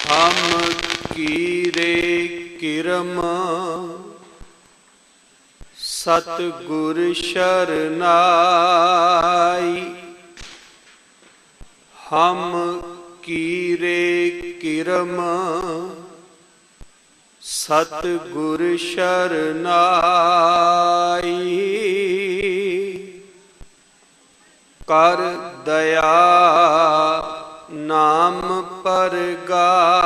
हम कीरे किरम सतगुर शरनाई। हम कीरे किरम सतगुर शरनाई। कर दया नाम परगास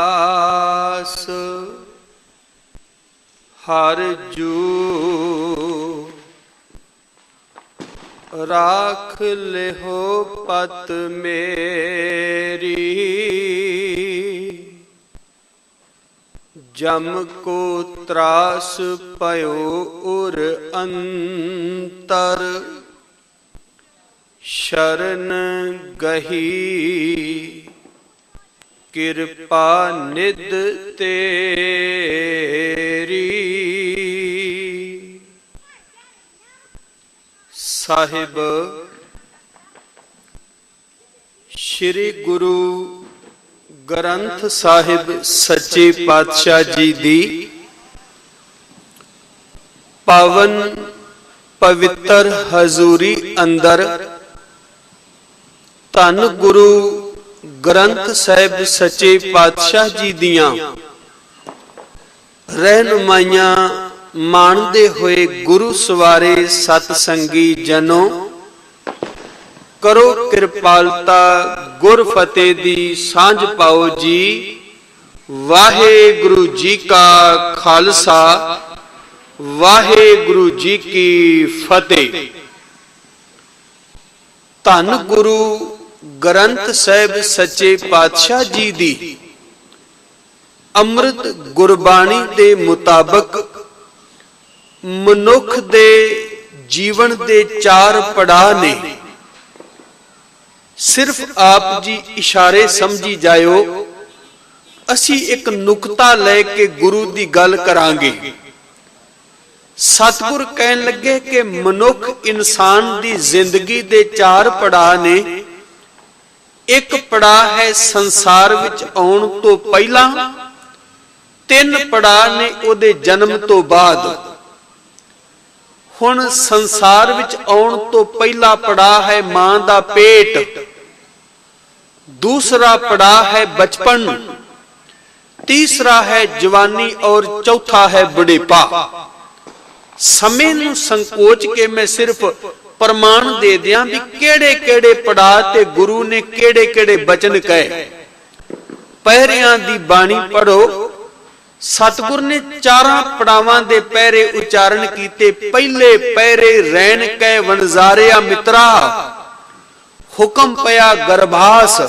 हर जू राख लेहो पत मेरी। जम को त्रास पयो उर अंतर शरण गही कृपा निध तेरी। साहिब श्री गुरु ग्रंथ साहिब सच्चे पातशाह जी दी पावन पवित्र हजूरी अंदर धन गुरु ग्रंथ साहिब सच्चे पातशाह जी दियां रहनुमाइयां मानते हुए गुरु सवारे सतसंगी जनों, करो कृपालता गुर फतेह दी सांझ पाओ जी। वाहेगुरु जी का खालसा वाहेगुरु जी की फतेह। धन गुरु ग्रंथ साहिब सच्चे पातशाह जी दी अमृत गुरबाणी दे मुताबक मनुख दे जीवन दे चार पड़ाव ने। सिर्फ आप जी इशारे समझी जायो, असी एक नुकता लेके गुरु दी गल करांगे। सतगुर कहन लगे कि मनुख इंसान दी जिंदगी दे चार पड़ाव ने। एक पड़ाव है संसार विच आउण तो पहला, तीन पड़ाव ने ओदे जन्म तो बाद। हुण संसार विच आउण तो पहला पड़ाव है मां दा पेट, दूसरा पड़ाव है बचपन, तीसरा है जवानी और चौथा है बुढ़ेपा। समय नूं संकोच के मैं सिर्फ प्रमाण दे दियां भी केड़े केड़े पड़ाव ते गुरु ने केड़े केड़े बचन कहे। पहरियां दी बाणी पढ़ो, सतगुर ने चारां पड़ावां दे पहरे उच्चारण कीते। पहले पहरे रैन कै वनजारिया मित्रा, हुक्म पया गर्भास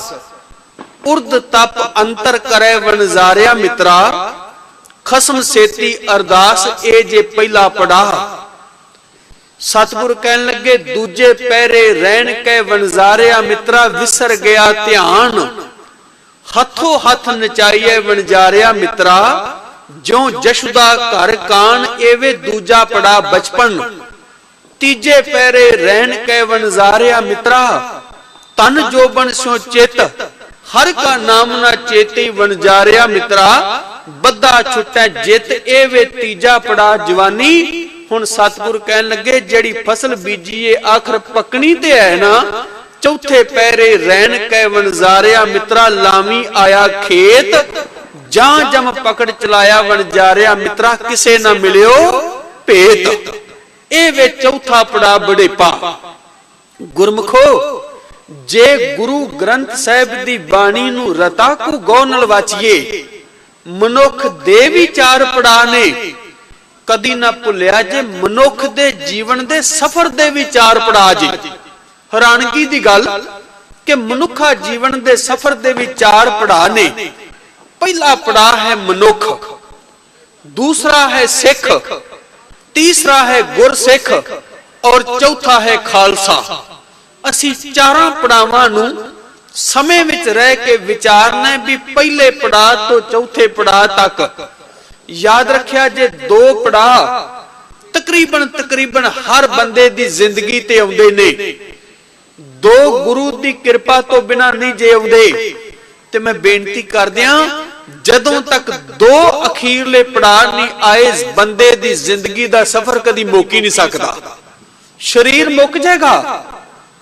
उर्द तप अंतर करे वनजारिया मित्रा। खसम सेती अरदास ए जे पहला पड़ाव। सतगुर कहन लगे दूजे पहरे रैन कै वनजारिया मित्रा, विसर गया ध्यान हथों हथ नचाइए वनजारिया मित्रा। जो जशुदा घर कान एवे दूजा पड़ा बचपन। तीजे पहरे रैन कै वनजारिया मित्रा, तन जोबन सो चित हर का नाम ना चेती वनजारिया मित्रा। बद्दा छुट्टा जित एवे तीजा पड़ा जवानी। हुण सतगुर कहन लगे जड़ी फसल बीजीए आखिर पकनी ते है ना। चौथे पहरे रैन कै वनजारिया मित्रा, लामी आया खेत जां जम पकड़ चलाया वनजारिया मित्रा। किसे ना मिलियो भेत एवे चौथा पड़ा बुढ़ेपा। गुरमुखो जे गुरु ग्रंथ साहिब दी बाणी नूं रता को गौ नाल वाचिए, मनुख दे भी चार पड़ा ने। कदी ना भुलिया जे मनुख दे जीवन दे सफर दे भी चार पड़ा जी। हैरानगी दी गल कि मनुखा जीवन दे सफर दे भी चार पड़ा ने। पहला पड़ा है मनुख, दूसरा है सिख, तीसरा है गुरसिख और चौथा है खालसा। असी चारां पड़ावां नूं समय विच रह के विचारना भी पहले पड़ा तो चौथे पड़ा तक। याद रखिया जे दो पड़ा तकरीबन हर बंदे दी जिंदगी ते आउंदे ने। दो गुरु दी कृपा तो बिना नहीं जे आउंदे। ते मैं बेनती कर दियां ਜਦੋਂ ਤੱਕ ਦੋ ਅਖੀਰਲੇ ਪੜਾਅ ਨਹੀਂ ਆਏ ਬੰਦੇ ਦੀ ਜ਼ਿੰਦਗੀ ਦਾ ਸਫ਼ਰ ਕਦੀ ਮੁੱਕ ਹੀ ਨਹੀਂ ਸਕਦਾ। ਸਰੀਰ ਮੁੱਕ ਜਾਏਗਾ,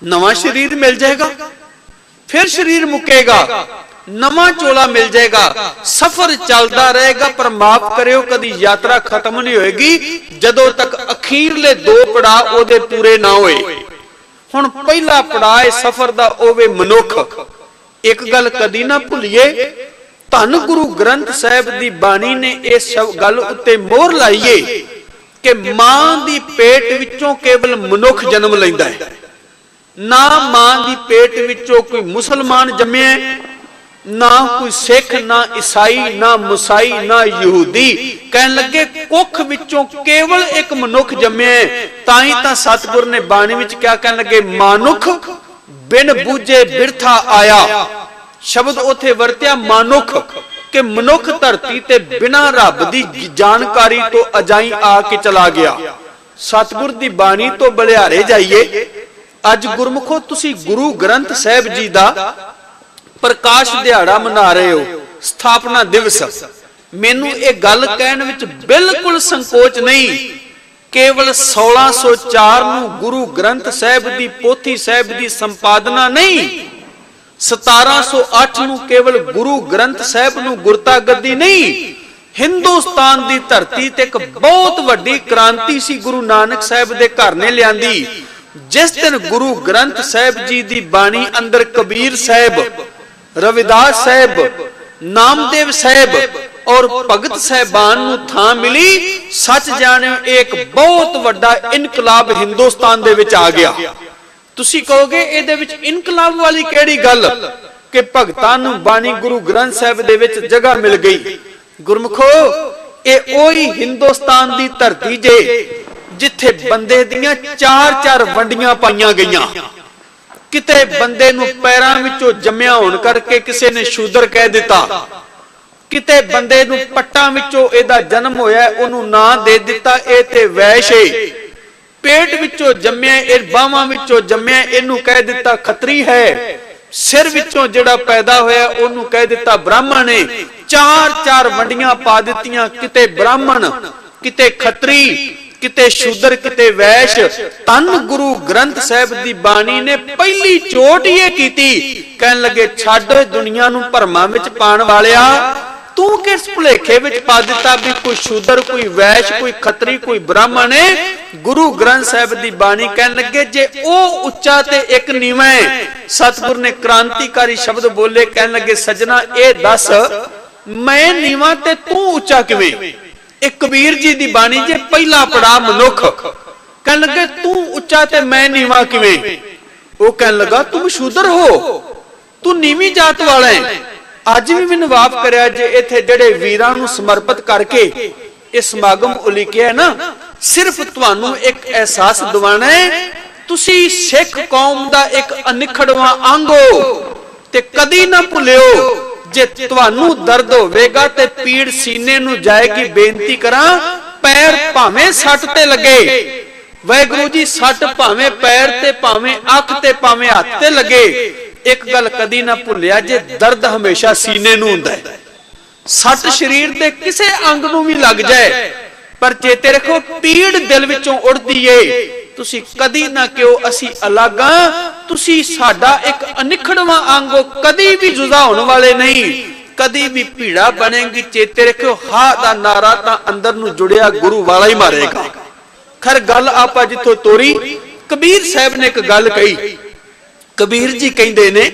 ਨਵਾਂ ਸਰੀਰ ਮਿਲ ਜਾਏਗਾ, ਫਿਰ ਸਰੀਰ ਮੁੱਕੇਗਾ, ਨਵਾਂ ਚੋਲਾ ਮਿਲ ਜਾਏਗਾ, ਸਫ਼ਰ ਚੱਲਦਾ ਰਹੇਗਾ। ਪਰ ਮਾਫ ਕਰਿਓ, ਕਦੀ ਯਾਤਰਾ ਖਤਮ ਨਹੀਂ ਹੋਏਗੀ ਜਦੋਂ ਤੱਕ ਅਖੀਰਲੇ ਦੋ ਪੜਾਅ ਉਹਦੇ ਪੂਰੇ ਨਾ ਹੋਏ। ਹੁਣ ਪਹਿਲਾ ਪੜਾਅ ਸਫ਼ਰ ਦਾ ਹੋਵੇ ਮਨੁੱਖ। ਇੱਕ ਗੱਲ ਕਦੀ ਨਾ ਭੁੱਲੀਏ, ਧੰਨ ਗੁਰੂ ਗ੍ਰੰਥ ਸਾਹਿਬ ਦੀ ਬਾਣੀ ਨੇ ਇਸ ਗੱਲ ਉੱਤੇ ਮੋਹਰ ਲਾਈਏ ਕਿ ਮਾਂ ਦੀ ਪੇਟ ਵਿੱਚੋਂ ਕੇਵਲ ਮਨੁੱਖ ਜਨਮ ਲੈਂਦਾ ਹੈ। ਨਾ ਮਾਂ ਦੀ ਪੇਟ ਵਿੱਚੋਂ ਕੋਈ ਮੁਸਲਮਾਨ ਜੰਮਿਆ, ਨਾ ਕੋਈ ਸਿੱਖ, ਨਾ ਈਸਾਈ, ਨਾ ਮੁਸਾਈ, ਨਾ ਯਹੂਦੀ। ਕਹਿਣ ਲੱਗੇ ਕੁੱਖ ਵਿੱਚੋਂ ਕੇਵਲ ਇੱਕ ਮਨੁੱਖ ਜੰਮਿਆ। ਤਾਂ ਹੀ ਤਾਂ ਸਤਿਗੁਰ ਨੇ ਬਾਣੀ ਵਿੱਚ ਕਿਆ ਕਹਿਣ ਲੱਗੇ, ਮਾਨੁਖ ਬਿਨ ਬੂਝੇ ਬਿਰਥਾ ਆਇਆ। ਸ਼ਬਦ ਉੱਥੇ ਵਰਤਿਆ ਮਾਨੁਖ, ਕਿ ਮਨੁੱਖ ਧਰਤੀ ਤੇ ਬਿਨਾਂ ਰੱਬ ਦੀ ਜਾਣਕਾਰੀ ਤੋਂ ਅਜਾਈ ਆ ਕੇ ਚਲਾ ਗਿਆ। ਸਤਿਗੁਰ ਦੀ ਬਾਣੀ ਤੋਂ ਬਲਿਹਾਰੇ ਜਾਈਏ। ਅੱਜ ਗੁਰਮੁਖੋ ਤੁਸੀਂ ਗੁਰੂ ਗ੍ਰੰਥ ਸਾਹਿਬ ਜੀ ਦਾ ਪ੍ਰਕਾਸ਼ ਦਿਹਾੜਾ ਮਨਾ ਰਹੇ ਹੋ, ਸਥਾਪਨਾ ਦਿਵਸ। ਮੈਨੂੰ ਇਹ ਗੱਲ ਕਹਿਣ ਵਿੱਚ ਬਿਲਕੁਲ ਸੰਕੋਚ ਨਹੀਂ। ਕੇਵਲ 1604 ਨੂੰ ਗੁਰੂ ਗ੍ਰੰਥ ਸਾਹਿਬ ਦੀ ਪੋਥੀ ਸਾਹਿਬ ਦੀ ਸੰਪਾਦਨਾ ਨਹੀਂ, 1708 ਨੂੰ ਕੇਵਲ ਗੁਰੂ ਗ੍ਰੰਥ ਸਾਹਿਬ ਨੂੰ ਗੁਰਤਾ ਗੱਦੀ ਨਹੀਂ, ਹਿੰਦੁਸਤਾਨ ਦੀ ਧਰਤੀ ਤੇ ਇੱਕ ਬਹੁਤ ਵੱਡੀ ਕ੍ਰਾਂਤੀ ਸੀ ਗੁਰੂ ਨਾਨਕ ਸਾਹਿਬ ਦੇ ਘਰ ਨੇ ਲਿਆਂਦੀ। ਜਿਸ ਦਿਨ ਗੁਰੂ ਗ੍ਰੰਥ ਸਾਹਿਬ ਜੀ ਦੀ ਬਾਣੀ ਅੰਦਰ ਕਬੀਰ ਸਾਹਿਬ, ਰਵਿਦਾਸ ਸਾਹਿਬ, ਨਾਮਦੇਵ ਸਾਹਿਬ ਔਰ ਭਗਤ ਸਾਹਿਬਾਨ ਨੂੰ ਥਾਂ ਮਿਲੀ, ਸੱਚ ਜਾਣਿਓ ਇੱਕ ਬਹੁਤ ਵੱਡਾ ਇਨਕਲਾਬ ਹਿੰਦੁਸਤਾਨ ਦੇ ਵਿੱਚ ਆ ਗਿਆ। ਤੁਸੀਂ ਕਹੋਗੇ ਇਹਦੇ ਵਿੱਚ ਇਨਕਲਾਬ ਵਾਲੀ ਕਿਹੜੀ ਗੱਲ ਕਿ ਭਗਤਾਂ ਨੂੰ ਬਾਣੀ ਗੁਰੂ ਗ੍ਰੰਥ ਸਾਹਿਬ ਦੇ ਵਿੱਚ ਜਗ੍ਹਾ ਮਿਲ ਗਈ। ਗੁਰਮੁਖੋ, ਇਹ ਉਹੀ ਹਿੰਦੁਸਤਾਨ ਦੀ ਧਰਤੀ ਜੇ ਜਿੱਥੇ ਬੰਦੇ ਦੀਆਂ ਚਾਰ ਵੰਡੀਆਂ ਪਾਈਆਂ ਗਈਆਂ। ਕਿਤੇ ਬੰਦੇ ਨੂੰ ਪੈਰਾਂ ਵਿੱਚੋਂ ਜੰਮਿਆ ਹੋਣ ਕਰਕੇ ਕਿਸੇ ਨੇ ਸ਼ੂਦਰ ਕਹਿ ਦਿੱਤਾ, ਕਿਤੇ ਬੰਦੇ ਨੂੰ ਪੱਟਾਂ ਵਿੱਚੋਂ ਇਹਦਾ ਜਨਮ ਹੋਇਆ ਉਹਨੂੰ ਨਾਂ ਦੇ ਦਿੱਤਾ ਇਹ ਤੇ ਵੈਸ਼ ਏ। ਪੇਟ ਵਿੱਚੋਂ ਜੰਮਿਆ, ਇਹ ਬਾਹਾਂ ਵਿੱਚੋਂ ਜੰਮਿਆ, ਇਹਨੂੰ ਕਹਿ ਦਿੱਤਾ ਖੱਤਰੀ ਹੈ। ਸਿਰ ਵਿੱਚੋਂ ਜਿਹੜਾ ਪੈਦਾ ਹੋਇਆ ਉਹਨੂੰ ਕਹਿ ਦਿੱਤਾ ਬ੍ਰਾਹਮਣ ਏ। ਚਾਰ ਵੰਡੀਆਂ ਪਾ ਦਿੱਤੀਆਂ, ਕਿਤੇ ਬ੍ਰਾਹਮਣ, ਕਿਤੇ ਖੱਤਰੀ, ਕਿਤੇ ਸ਼ੂਦਰ, ਕਿਤੇ ਵੈਸ਼। ਧੰਨ ਗੁਰੂ ਗ੍ਰੰਥ ਸਾਹਿਬ ਦੀ ਬਾਣੀ ਨੇ ਪਹਿਲੀ ਚੋਟ ਇਹ ਕੀਤੀ, ਕਹਿਣ ਲੱਗੇ ਛੱਡ ਦੁਨੀਆ ਨੂੰ ਭਰਮਾਂ ਵਿੱਚ ਪਾਣ ਵਾਲਿਆ, ਤੂੰ ਕਿਸ ਭੁਲੇਖੇ ਵਿੱਚ ਪਾ ਦਿੱਤਾ ਵੀ ਕੋਈ ਸ਼ੂਦਰ, ਕੋਈ ਵੈਸ਼, ਕੋਈ ਖੱਤਰੀ, ਕੋਈ ਬ੍ਰਾਹਮਣ ਹੈ। ਗੁਰੂ ਗ੍ਰੰਥ ਸਾਹਿਬ ਦੀ ਬਾਣੀ ਕਹਿਣ ਲੱਗੇ ਜੇ ਉਹ ਉੱਚਾ ਤੇ ਇੱਕ ਨੀਵਾਂ ਹੈ। ਸਤਿਗੁਰ ਨੇ ਕ੍ਰਾਂਤੀਕਾਰੀ ਸ਼ਬਦ ਬੋਲੇ, ਕਹਿਣ ਲੱਗੇ ਸੱਜਣਾ ਇਹ ਦੱਸ ਮੈਂ ਨੀਵਾਂ ਤੇ ਤੂੰ ਉੱਚਾ ਕਿਵੇਂ। ਇਹ ਕਬੀਰ ਜੀ ਦੀ ਬਾਣੀ ਜੇ ਪਹਿਲਾ ਪੜਾ ਮਨੁੱਖ, ਕਹਿਣ ਲੱਗੇ ਤੂੰ ਉੱਚਾ ਤੇ ਮੈਂ ਨੀਵਾਂ ਕਿਵੇਂ। ਉਹ ਕਹਿਣ ਲੱਗਾ ਤੂੰ ਸ਼ੂਦਰ ਹੋ, ਤੂੰ ਨੀਵੀਂ ਜਾਤ ਵਾਲਾ ਹੈ। ਅੱਜ ਵੀ ਮੈਨੂੰ ਮਾਫ ਕਰਿਆ ਜੇ ਇੱਥੇ ਜਿਹੜੇ ਵੀਰਾਂ ਨੂੰ ਸਮਰਪਿਤ ਕਰਕੇ ਇਹ ਸਮਾਗਮ ਉਲੀਕਿਆ ਨਾ, ਸਿਰਫ ਤੁਹਾਨੂੰ ਇੱਕ ਅਹਿਸਾਸ ਦਿਵਾਣਾ ਹੈ ਤੁਸੀਂ ਸਿੱਖ ਕੌਮ ਦਾ ਇੱਕ ਅਨਿਖੜਵਾਂ ਅੰਗ ਹੋ। ਤੇ ਕਦੀ ਨਾ ਭੁੱਲਿਓ ਜੇ ਤੁਹਾਨੂੰ ਦਰਦ ਹੋਵੇਗਾ ਤੇ ਪੀੜ ਸੀਨੇ ਨੂੰ ਜਾਏਗੀ, ਬੇਨਤੀ ਕਰਾਂ ਪੈਰ ਭਾਵੇਂ ਸੱਟ ਤੇ ਲੱਗੇ, ਵਾਹਿਗੁਰੂ ਜੀ ਸੱਟ ਭਾਵੇਂ ਪੈਰ ਤੇ, ਭਾਵੇਂ ਅੱਖ ਤੇ, ਭਾਵੇਂ ਹੱਥ ਤੇ ਲੱਗੇ, ਇੱਕ ਗੱਲ ਕਦੀ ਨਾ ਭੁੱਲਿਆ ਜੇ ਦਰਦ ਹਮੇਸ਼ਾ ਸੀਨੇ ਨੂੰ ਹੁੰਦਾ ਹੈ। ਸੱਟ ਸਰੀਰ ਦੇ ਕਿਸੇ ਅੰਗ ਨੂੰ ਵੀ ਲੱਗ ਜਾਏ ਪਰ ਚੇਤੇ ਰੱਖੋ ਪੀੜ ਦਿਲ ਵਿੱਚੋਂ ਉੱਠਦੀ ਏ। ਤੁਸੀਂ ਕਦੀ ਨਾ ਕਿਉ ਅਸੀਂ ਅਲੱਗ ਆ, ਤੁਸੀਂ ਸਾਡਾ ਇੱਕ ਅਨਿਖੜਵਾਂ ਅੰਗ ਹੋ, ਕਦੀ ਵੀ ਜੁਦਾ ਹੋਣ ਵਾਲੇ ਨਹੀਂ। ਕਦੀ ਵੀ ਭੀੜਾ ਬਣੇਗੀ ਚੇਤੇ ਰੱਖਿਓ ਹਾ ਦਾ ਨਾਰਾ ਤਾਂ ਅੰਦਰ ਨੂੰ ਜੁੜਿਆ ਗੁਰੂ ਵਾਲਾ ਹੀ ਮਾਰੇਗਾ। ਖਰ ਗੱਲ ਆਪਾਂ ਜਿੱਥੋਂ ਤੋਰੀ, ਕਬੀਰ ਸਾਹਿਬ ਨੇ ਇੱਕ ਗੱਲ ਕਹੀ। ਕਬੀਰ ਜੀ ਕਹਿੰਦੇ ਨੇ,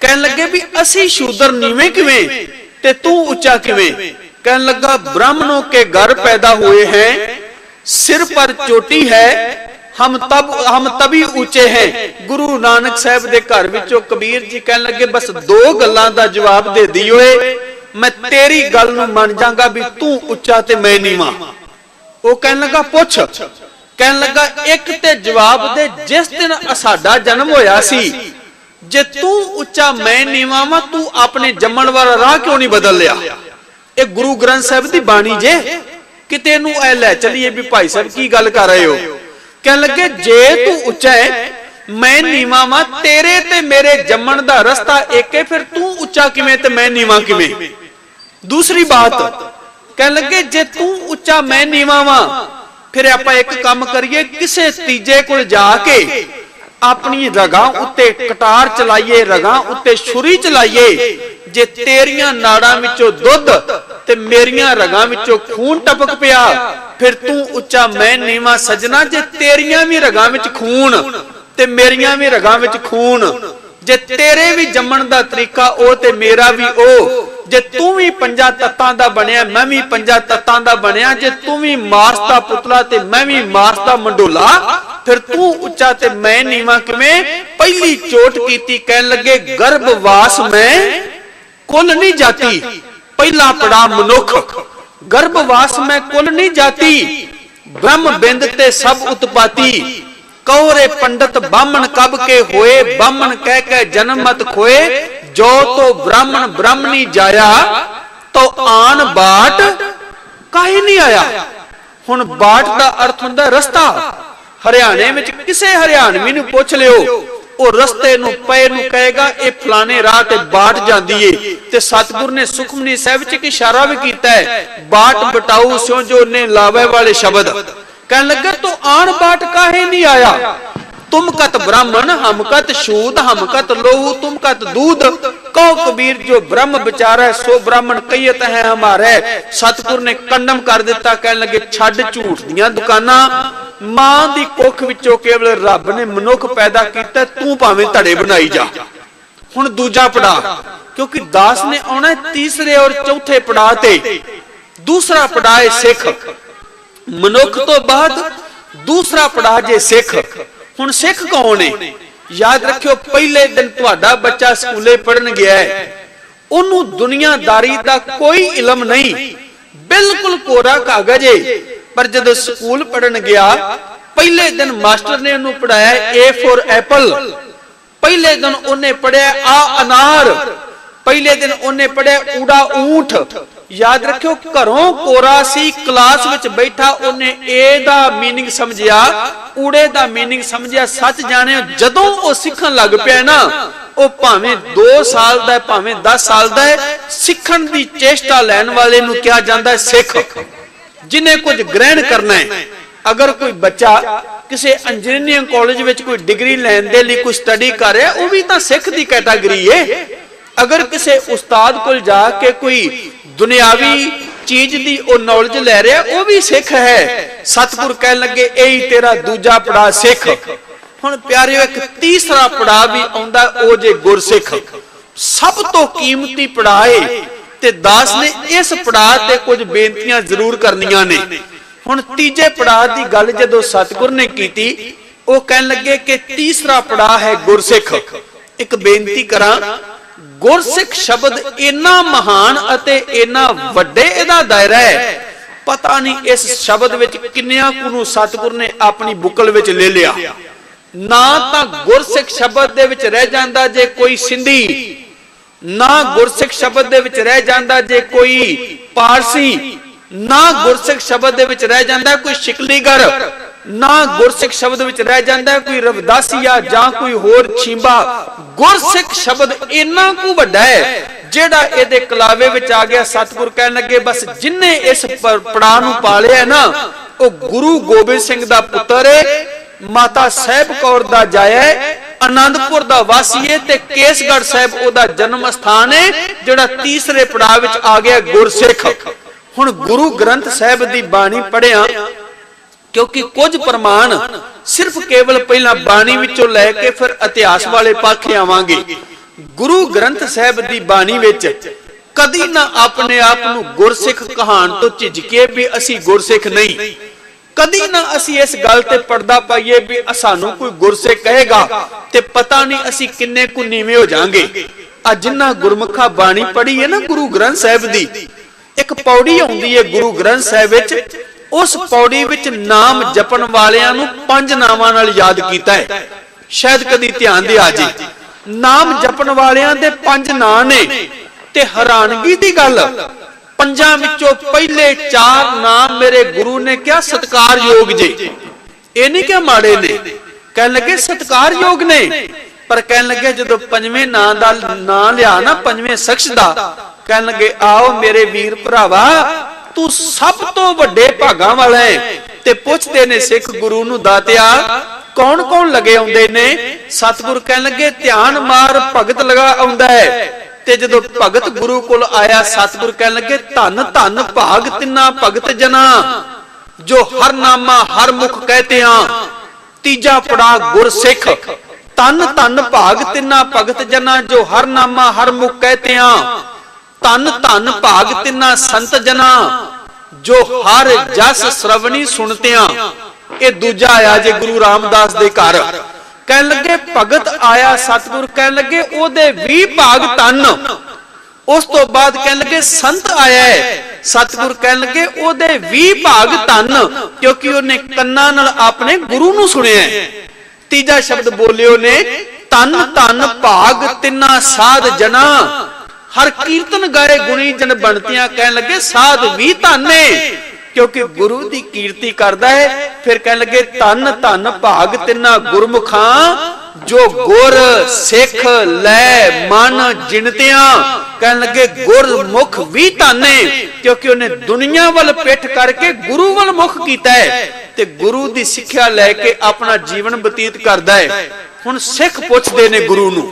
ਕਹਿਣ ਲੱਗੇ ਵੀ ਅਸੀਂ ਸ਼ੂਦਰ ਨੀਵੇਂ ਕਿਵੇਂ ਤੇ ਤੂੰ ਉੱਚਾ ਕਿਵੇਂ। कहने लगा ब्राह्मणों के घर पैदा हुए हैं, सिर पर चोटी है, हम तभी ऊंचे हैं। गुरु नानक साहब दे घर विचों कबीर जी कहने लगे बस दो गल्लां दा जवाब दे दी होए, मैं तेरी गल नूं मन जांगा भी तू उच्चा ते मैं नीवां। वो कहने लगा पुछ, कहने लगा एक ते जवाब दे, जिस दिन साडा जन्म होया सी जे तू उच्चा मैं नीवां वां, तू अपने जम्मण वाला राह क्यों नहीं बदल लिया। ये गुरु ग्रंथ साहब दी बाणी जे किते नूं ऐ लै चलिए भी भाई साहब की गल कर रहे हो। कहने लगे जे तू उच्चा है मैं नीवां वां, तेरे ते मेरे जम्मण दा रस्ता एक है, फिर तू उच्चा किवें ते मैं नीवां किवें। दूसरी बात कह लगे जे तू उच्चा मैं नीवा वा, फिर आप एक काम करिए, किसे तीजे कोल जाके अपनी रगां उत्ते कटार चलाइए, रगां उत्ते छुरी चलाइए। जे तेरियां नाड़ां विचों दुध ते मेरियां रगां विचों खून टपक पिया, फिर तू उच्चा मैं नीवा सजना। जे तेरियां भी रगां विच खून ते मेरियां भी रगां विच खून, जे तेरे भी जम्मण दा तरीका ओ ते मेरा भी ओ, जे तू भी पंजा तत्तां दा बनिया मैं भी पंजा तत्तां दा बनिया, जे तू भी मार्स दा पुतला ते मैं भी मार्स दा मंडोला, फिर तू उच्चा ते मैं नीवा किवें? पहली चोट कीती कहन लगे गर्भवास में कुल नहीं जाती। पहला पड़ा मनुख, गर्भवास में कुल नहीं जाती, ब्रह्म बिंद ते सब उत्पाती। कौरे पंडित ब्राह्मण कब के होए, ब्राह्मण कह के जन्म मत खोए। जो तो ब्राह्मण ब्राह्मणी जाया, तो आन बाट काहे नहीं आया। हुण बाट दा अर्थ हुंदा रस्ता। हरियाणे विच किसे हरियाणवी नूं पुछ लियो, ਉਹ ਰਸਤੇ ਨੂੰ ਪਏ ਨੂੰ ਕਹੇਗਾ ਇਹ ਫਲਾਣੇ ਰਾਹ ਤੇ ਬਾਟ ਜਾਂਦੀ ਏ। ਤੇ ਸਤਿਗੁਰ ਨੇ ਸੁਖਮਨੀ ਸਾਹਿਬ ਚ ਇੱਕ ਇਸ਼ਾਰਾ ਵੀ ਕੀਤਾ ਹੈ, ਬਾਟ ਬਟਾਊ ਸਿਓ ਜੋ ਨੇ ਲਾਵੇ ਵਾਲੇ ਸ਼ਬਦ। ਕਹਿਣ ਲੱਗਾ ਤੂੰ ਆਣ ਬਾਟ ਕਾਹੇ ਨਹੀਂ ਆਇਆ। तुम कत ब्राह्मण हम कत शूद, हम कत लोहू तुम कत दूध। कहो कबीर जो ब्रह्म विचारा सो ब्राह्मण कहियत है हमारे। सतगुर ने कंडम कर दिता, कहने लगे छड़ झूठ दियां दुकानां। मां दी कुख विचों केवल रब ने मनुख पैदा कीता, तू भावें धड़े बनाई जा। हुण दूजा पड़ाव, क्योंकि दास ने आना तीसरे और चौथे पड़ाव ते। दूसरा पड़ाव है सिख, मनुख तो बाद दूसरा पड़ाव जे सिख। हुण सिख कौन है? याद रखियो पहले दिन तुहाडा बच्चा स्कूले पढ़न गया है, ओनू दुनियादारी दा कोई इलम नहीं, बिल्कुल कोरा कागज है। पर जब स्कूल पढ़न गया पहले दिन मास्टर ने ओनू पढ़ाया ए फॉर एप्पल, पहले दिन उन्हें पढ़िया आ अनार, पहले दिन उन्हें पढ़िया ऊड़ा ऊंट। याद रखियो घरों कोरा सी, क्लास विच बैठा उन्हें ए दा मीनिंग समझिया, ऊड़े दा मीनिंग समझिया। सच जाने जदों ओ सीखण लग पिया ना, ओ भावें 2 साल दा भावें 10 साल दा, सीखण दी चेष्टा लैण वाले नूं किहा जांदा है सिख, जिन्हें कुछ ग्रहण करना है। अगर कोई बच्चा किसी इंजीनियरिंग कॉलेज विच कोई डिग्री लैण दे लई कोई स्टडी कर रहा, वो भी तां सिख दी कैटागरी है। अगर किसी उस्ताद कोल जाके कोई दुनियावी चीज दी ओ नॉलेज ले रहा, वो भी सिख है। सतगुर कह लगे यही तेरा दूजा पड़ाव सिख। हुण प्यारिओ एक तीसरा पड़ाव भी आउंदा, ओ जे गुरसिख, सब तो कीमती पड़ाव है। ते दास ने इस पड़ाव ते कुछ बेनतियां जरूर करनियां ने। हुण तीजे पड़ाव दी गल जदों सतगुर ने कीती, ओ कहन लगे कि तीसरा पड़ाव है गुरसिख। एक बेनती करां, गुरसिख शब्द इना महान अते इना वड्डे इहदा दायरा है, पता नहीं इस शब्द विच किन्नियां कुनु सतगुर ने अपनी बुकल विच ले लिया। ना तां गुरसिख शब्द दे विच रह जांदा जे कोई सिंधी, ना गुरसिख शब्द दे विच रह जांदा जे कोई पारसी, ना गुरसिख शब्द दे विच रह जांदा कोई शिकलीगर, ना गुरसिख शब्द विच रह जांदा कोई रविदासिया जां कोई होर छींबा। गुरसिख शब्द इन्ना कु वड्डा है जेड़ा इहदे कलावे विच आ गया। सतगुर कहन लगे बस जिन्ने इस पड़ाव नूं पालिया ना, ओ गुरु गोबिंद सिंह दा पुत्र है, माता साहिब कौर दा जाया है, आनंदपुर दा वासी है, ते केसगढ़ साहिब ओदा जन्म स्थान है, जेड़ा तीसरे पड़ाव विच आ गया गुरसिख। हुण गुरु ग्रंथ साहिब दी बाणी पढ़िया, क्योंकि कुछ प्रमाण सिर्फ केवल पहला बाणी विचों लैके फिर इतिहास वाले पाखे आवांगे। गुरु ग्रंथ साहिब दी बाणी विच कदी ना अपने आप नूं गुरसिख कहाण तो झिझके भी असी गुरसिख नहीं। कदी ना असी इस गल ते पर्दा पाइए भी सानू कोई गुरसिख कहेगा ते पता नहीं असी किन्ने कु नीवे हो जाएंगे। आ जिन्ना गुरमुखा बाणी पढ़ी है ना गुरु ग्रंथ साहिब दी, एक पौड़ी आउंदी है गुरु ग्रंथ साहिब विच, उस पौड़ी विच नाम जपन वालियां नूं 5 नामां नाल याद कीता है। शायद कदी ध्यान दे आ जे, नाम जपन वालियां दे 5 नाम ने। ते हैरानगी दी गल, 5 विचों पहले 4 नाम मेरे गुरु ने क्या सत्कार योग जे, ये नहीं क्या माड़े ने। कहन लगे सत्कार योग ने, पर कहन लगे जदों 5वें नाम दा नाम लिया ना 5वें शख्स दा, कहन लगे आओ मेरे वीर भरावा तू सब तो वड्डे भागां वाला है। ते पुछदे ने सिख गुरु नूं दातिया कौन कौन लगे आउंदे ने। सतगुरु कहन लगे ध्यान मार भगत लगा आउंदा है। ते जदों भगत गुरु कोल आया सतगुरु कहन लगे धन धन भाग तिन्ना भगत जना जो हर नामा हर मुख कहते हैं। तीजा पड़ा गुर सिख तन धन भाग तिन्ना भगत जना जो हर नामा हर मुख कहते हैं। तन धन भाग तिन्ना संत जना जो हर जस श्रवणी सुनते हैं। ये दूजा आया जे गुरु रामदास दे घर कह लगे भगत आया सतगुरु कह लगे ओदे 20 भाग तन। उस तो बाद कह लगे संत आया है सतगुरु कह लगे ओदे 20 भाग तन क्योंकि उन्हें कन्ना नाल अपने गुरु नूं सुनिया है। तीजा शब्द बोलियो ने तन धन भाग तिन्ना साध जना हर कीर्तन गाए गुणी जन बनतियां कह लगे साध भी धन ने क्योंकि गुरु दी कीर्ति करदा है। फिर कह लगे धन धन भाग तिन्ना गुरमुखां जो गुर सिख लै मन जिणतियां कह लगे गुरमुख भी धन ने क्योंकि उन्हें दुनिया वाल पिठ करके गुरु वाल मुख कीता है ते गुरु दी सिक्ख्या लैके अपना जीवन बतीत करदा है। हुण सिख पुछदे ने गुरु नूं।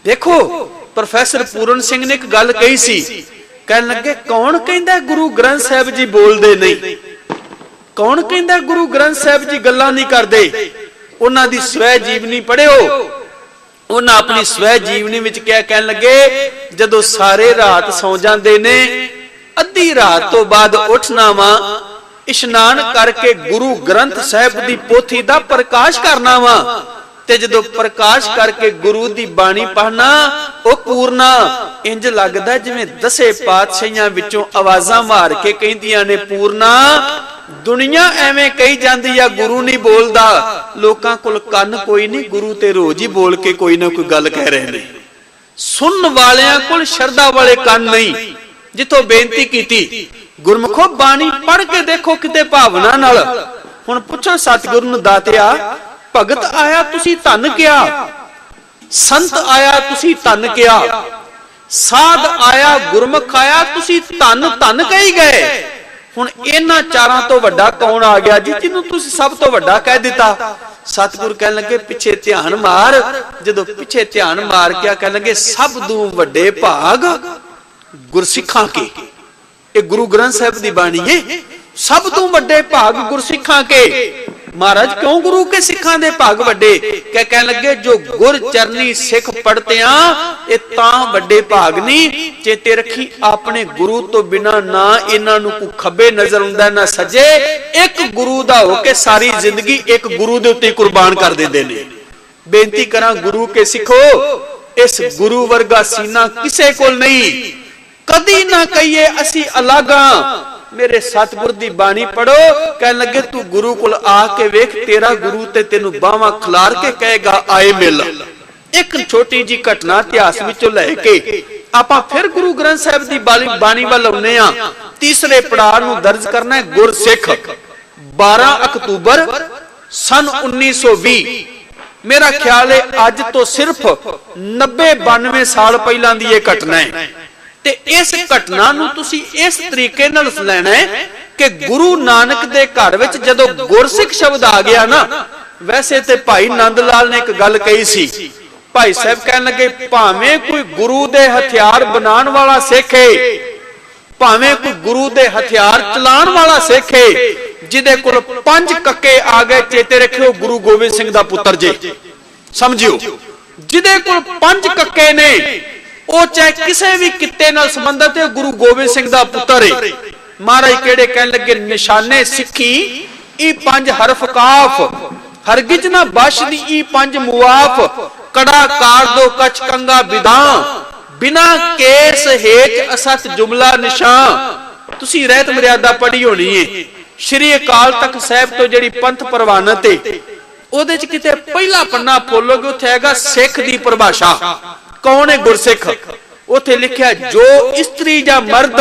देखो प्रोफैसर पूरन सिंह ने एक गल कही सी कह लगे कौन कहंदा गुरु ग्रंथ साहिब जी बोलदे नहीं। कौन कहंदा गुरु ग्रंथ साहिब जी गल्लां नहीं करदे। उन्हां दी स्वै जीवनी पढ़ियो। उन्हां अपनी स्वै जीवनी विच क्या कहन लगे जदों सारे रात सौ जांदे ने अद्धी रात तो बाद उठना वा इशनान करके गुरु ग्रंथ साहिब दी पोथी दा प्रकाश करना वा ते जदों प्रकाश करके गुरु दी बाणी पढ़ना ओ पूर्णा इंज लगदा जिवें 10 पातशाहियां विचों आवाजां मार के कहंदियां ने पूर्णा। दुनिया एवें कही जांदी आ गुरु नहीं बोलदा लोकां कोल कंन कोई नहीं गुरु ते रोज ही बोल के कोई ना कोई गल कह रहे ने। सुनन वालियां कोल शरदा वाले कंन नहीं। जिथों बेनती कीती गुरमुखो बाणी पढ़ के देखो किते भावना नाल। हुण पुछो सतगुरु नूं दातिया भगत आया तुसी धन किया संत आया तुसी धन किया साध आया गुरमुख आया तुसी धन धन कही गए। हुण इन्हां चारां तो वड्डा कौन आ गया जी जिन्हों तुसी सब तो वड्डा कह दिता। सतगुरु कहन लगे पिछे ध्यान मार। जदों पिछे ध्यान मार क्या कहन लगे सब तो वड्डे भाग गुरसिखां के। ये गुरु ग्रंथ साहिब दी बाणी है। सब तो वड्डे भाग गुरसिखां के। महाराज क्यों गुरु के सिखां दे भाग वड्डे क्या कहन लगे जो गुर चरनी सिख पढ़ते ये तां वड्डे भाग नहीं। चेते रखी अपने गुरु तो बिना ना इन्हां नूं कोई खब्बे नजर आउंदा ना सजे। एक गुरु दा होके सारी जिंदगी एक गुरु दे उत्ते कुर्बान कर दिंदे ने। बेनती करां गुरु के सिखो इस गुरु वर्गा सीना किसे कोल नहीं। कदी ना कहिए असी अलग हां। मेरे सतगुर दी बाणी पढ़ो कहन लगे तू गुरु कोल आके वेख तेरा गुरु ते तेनू बावां खलार के कहेगा आए मिल। एक छोटी जी घटना इतिहास विचों लैके आपां फिर गुरु ग्रंथ साहिब दी बाणी वाल आउंदे आ। तीसरे पड़ाव नूं दर्ज करना है गुरसिख 12 अक्तूबर सन 1920। मेरा ख्याल है अज तो सिर्फ 90-92 साल पहलां दी यह घटना है। ते इस घटना नूं तुसी इस तरीके नाल लैणा है कि गुरु नानक दे घर विच जदों गुरसिख शब्द आ गया ना। वैसे ते भाई नंद लाल ने एक गल कही सी। भाई साहब कहन लगे भावें कोई गुरु दे हथियार बनाने वाला सिख है भावें कोई गुरु दे हथियार चलाण वाला सिख है जिदे कोल 5 कक्के आ गए चेते रखियो गुरु गोबिंद सिंह दा पुत्र जे समझियो जिदे कोल 5 कक्के ने ਉਹ ਚਾਹੇ ਕਿਸੇ ਵੀ ਕਿੱਤੇ ਨਾਲ ਸੰਬੰਧਿਤ ਹੈ ਗੁਰੂ ਗੋਬਿੰਦ ਸਿੰਘ ਦਾ ਪੁੱਤਰ ਹੈ। ਮਹਾਰਾਜ ਕਿਹੜੇ ਕਹਿਣ ਲੱਗੇ ਨਿਸ਼ਾਨੇ ਸਿੱਖੀ ਇਹ 5 ਹਰਫ ਕਾਫ ਹਰਗਿਜ਼ ਨਾ ਬਖਸ਼ਦੀ ਇਹ 5 ਮੁਆਫ ਕੜਾ ਕਾਰ ਦੋ ਕਛ ਕੰਗਾ ਵਿਦਾਂ ਬਿਨਾ ਕੇਸ ਹੇਠ ਅਸਤ ਜੁਮਲਾ ਨਿਸ਼ਾਨ। ਤੁਸੀਂ ਰਹਿਤ ਮਰਿਆਦਾ ਪੜ੍ਹੀ ਹੋਣੀ ਹੈ ਸ਼੍ਰੀ ਅਕਾਲ ਤਖਤ ਸਾਹਿਬ ਤੋਂ ਜਿਹੜੀ ਪੰਥ ਪ੍ਰਵਾਨਤ ਹੈ ਉਹਦੇ ਚ ਕਿਤੇ ਪਹਿਲਾ ਪੰਨਾ ਫੋਲੋਗੇ ਉੱਥੇ ਹੈਗਾ ਸਿੱਖ ਦੀ ਪਰਿਭਾਸ਼ਾ। कौन है गुरसिख उथे लिखिया जो स्त्री या मर्द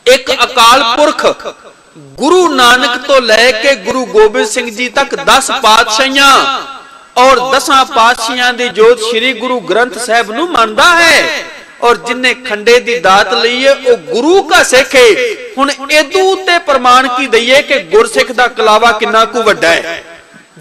एक अकाल पुरख गुरु नानक तो लैके गुरु गोबिंद सिंह जी तक 10 पातशाहियां और 10 पातशाहियां दी जोत श्री गुरु ग्रंथ साहिब नूं मनदा है और जिन्हें खंडे की दात लई है वो गुरु का सिख है। हुण इदू उत्ते प्रमाण की दईए कि गुरसिख दा कलावा किन्ना कु वड्डा है।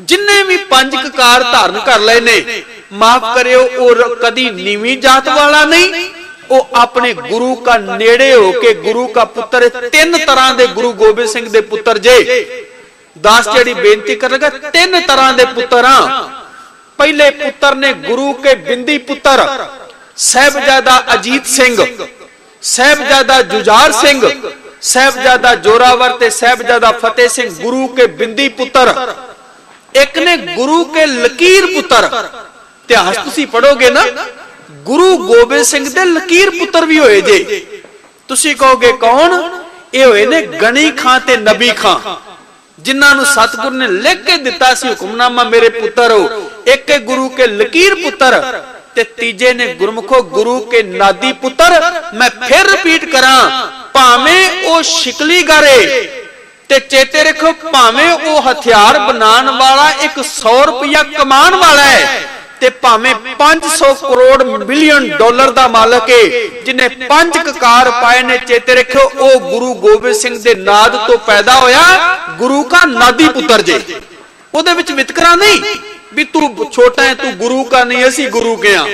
जिन्हें भी पंज ककार धारण कर लए ने, माफ करियो, और कदी नीवी जात वाला नहीं, वो अपने गुरु का नेड़े होके गुरु का पुत्र। तीन तरह के गुरु गोबिंद सिंह दे पुत्र जे दास जी बेनती कर लगा, तीन तरह के पुत्र। पहले पुत्र ने गुरु के बिंदी पुत्र साहिबजादा अजीत सिंह, साहिबजादा जुझार सिंह, साहिबजादा जोरावर ते साहिबजादा फतेह सिंह, गुरु के बिंदी पुत्र। एक ने गुरु के लकीर पुत्र, इतिहास तुसी पढ़ोगे ना, गुरु गोबिंद सिंह दे लकीर पुत्र भी होए जे। तुसी कहोगे कौन? ये होए ने गणी खां ते नबी खां, जिन्हां नूं सतगुरु ने लिख के दिता सी हुक्मनामा, मेरे पुत्र हो। एक गुरु के लकीर पुत्र ते तीजे ने गुरमुखो गुरु के नादी पुत्र। मैं फिर रिपीट करा, भावें ओ शिकली गारे ते चेते रखो, भावें ओ हथियार बनाने वाला एक 100 रुपया कमान वाला है, ते भावें 500 करोड़ मिलियन डॉलर दा मालक है, जिन्हें 5 ककार पाए ने। चेते रखो, ओ गुरु गोबिंद सिंह दे नाद तो पैदा होया, गुरु का नादी पुत्र जे। ओदे विच वितकरा नहीं भी तू छोटा है, तू गुरु का नहीं, असी गुरु के हां।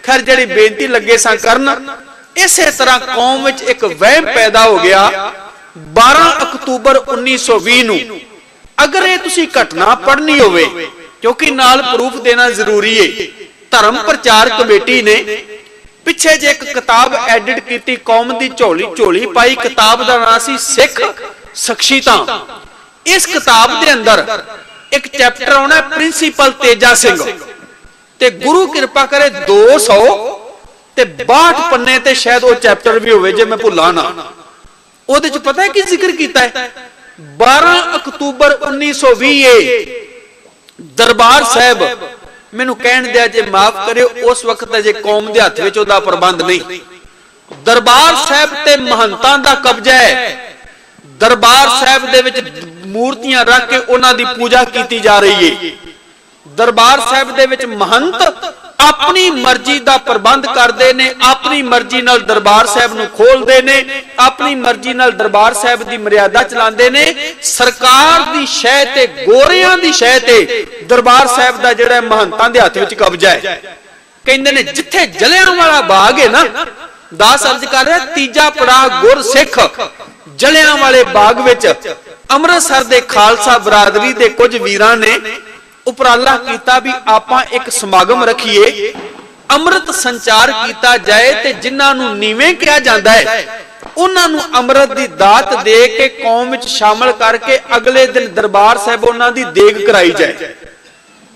खैर जिहड़ी बेनती लगे सा करन, इसे तरह कौम विच एक वहम पैदा हो गया। 12 अक्तूबर 1920 नूं अगर ये तुसी घटना पढ़नी होवे, क्योंकि नाल प्रूफ देना जरूरी है, धर्म प्रचार कमेटी ने पिछे जे एक किताब एडिट की, कौम दी झोली झोली पाई। किताब का नाम सी सिख शख्सियतां। इस किताब के अंदर एक चैप्टर आना प्रिंसीपल तेजा सिंह, ते गुरु कृपा करे 262 पन्ने ते शायद वो चैप्टर भी होवे जे मैं भुला ना। ओदे च पता है की जिक्र कीता है? 12 अक्तूबर 1920 दरबार साहब, मैनू कहन दिया जे माफ करियो, उस वक्त जे कौम दे हथ विच ओदा प्रबंध नहीं। दरबार साहब ते महंतां दा कब्जा है। दरबार साहब दे विच मूर्तियां रख के उन्हां दी पूजा की जा रही है। दरबार साहब दे विच महंत अपनी मर्जी दा प्रबंध करते ने, अपनी मर्जी नाल दरबार साहब नूं खोलदे ने, अपनी मर्जी नाल दरबार साहब दी मर्यादा चलाते ने। सरकार दी शह ते गोरियां दी शह ते दरबार साहब दा जिहड़ा महंतां दे हत्थ विच कब्जा है। कहंदे ने जिथे जलियांवाला बाग है ना, दास अर्ज कर रहा, तीजा पड़ाव गुर सिख जलियांवाले बाग विच अमृतसर दे खालसा बरादरी दे कुछ वीरां ने उपराला कीता भी आपां एक समागम रखीए, अमृत संचार कीता जाए ते जिन्हां नूं नीवें किया जांदा है उन्हां नूं अमृत दी दात दे के कौम विच शामिल करके अगले दिन दरबार साहब उन्हां दी देग कराई जाए।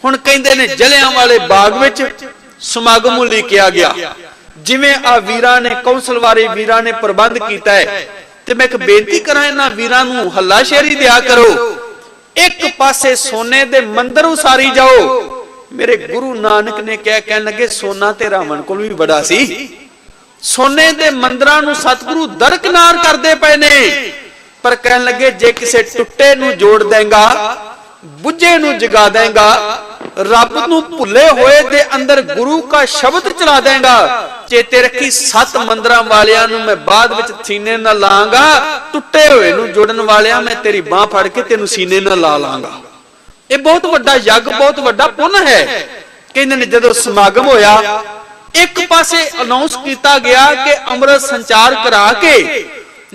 हुण कहंदे ने जलियांवाले बाग विच समागम लिखिया गया, जिवें आ वीरां ने, कौंसल वाले वीरां ने प्रबंध कीता है। ते मैं एक बेनती करा, इन्हां वीरां नूं हल्लाशेरी दिया करो। एक पासे सोने दे मंदिर उसारी जाओ। मेरे गुरु नानक ने क्या कहन लगे, सोना ते रावण कोल भी बड़ा सी। सोने दे मंदिरां नूं सतगुरु दरकिनार करदे पए ने, पर कहन लगे जे किसे टुੱਟੇ नूं जोड़ देंगा, बुझे नूं जगा देंगा, रब नूं भुले होए दे अंदर गुरु का शब्द चला देंगा, चेते रखी 7 मंदिरां वालियां नूं मैं बाद विच सीने नाल लांगा, टुੱਟੇ होए नूं जोड़न वालियां मैं तेरी बांह फड़ के तेनू सीने नाल ला लांगा। ये बहुत वड्डा यज्ञ, बहुत वड्डा पुण्य है। कहंदे ने जदों समागम होया, एक पासे अनाउंस किया गया कि अमृत संचार करा के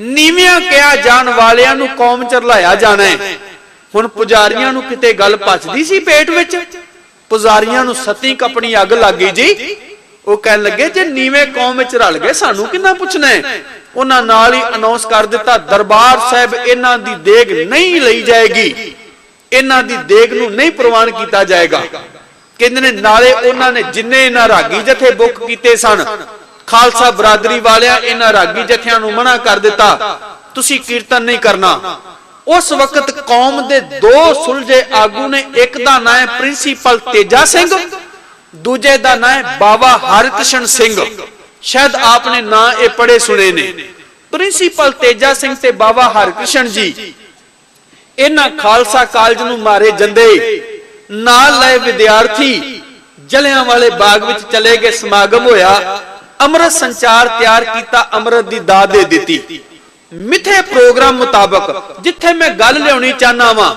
नीवियां किया जाण वालियां नूं कौम च रलाया जाना है। हुण पुजारियां नूं किते गल पचदी सी पेट विच, पुजारियां नूं सती कपनी अग लग गई जी। वो कह लगे जे नीवे कौम विच रल गए सानू किन्ना पुछना है। उन्हां नाल ही अनाउंस कर दिता, दरबार साहब इन्हां दी देग नहीं लई जाएगी, इन्हां दी देग नूं नहीं प्रवान किया जाएगा। कहंदे ने नाले उन्हां ने जिन्ने इन्हां रागी जथे बुक कीते सन, खालसा बरादरी वालियां इन्हां रागी जथियां नूं मना कर दिता, तुसी कीर्तन नहीं करना। उस वक्त कौम दे 2 सुलझे आगू ने, एक दा नाम है प्रिंसीपल तेजा सिंह, दूजे दा नाम है बाबा हरकृष्ण सिंह। शायद आपने ना ये पढ़े सुने ने। प्रिंसीपल तेजा सिंह ते बाबा हरकृष्ण जी इन्हां खालसा कॉलेज नूं मारे जंदे नाल लए विद्यार्थी जलियांवाले बाग विच चले गए। समागम होया, अमृत संचार तैयार किया, अमृत की दात दे दी। मिथे प्रोग्राम मुताबक जिथे मैं गल लियानी चाहना वा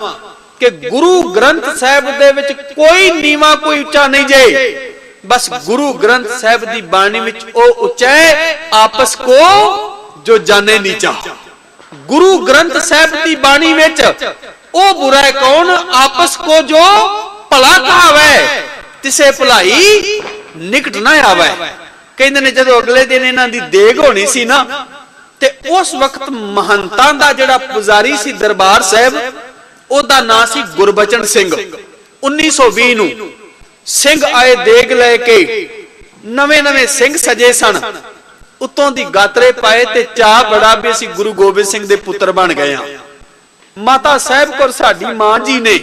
कि गुरु ग्रंथ साहिब दे विच कोई नीवा कोई उच्चा नहीं जे, बस गुरु ग्रंथ साहिब दी बाणी विच ओ उच्चा है आपस को जो जाने नीचा। गुरु ग्रंथ साहिब दी बाणी विच ओ बुरा है कौन, आपस को जो भला कहावे तिसे भलाई निकट ना आवे। कहंदे ने जदों अगले दिन इन्हां दी देग होनी सी ना, ते उस वक्त महंतां दा जिहड़ा पुजारी सी दरबार साहिब, ओदा नाम सी गुरबचन सिंह। 1920 नूं सिंह आए देग लेके, नवे नवे सिंह सजे सन, उत्तों दी गात्रे पाए ते चाह बड़ा भी असीं गुरु गोबिंद सिंह दे पुत्र बन गए हां। माता साहिब कौर साडी मां जी ने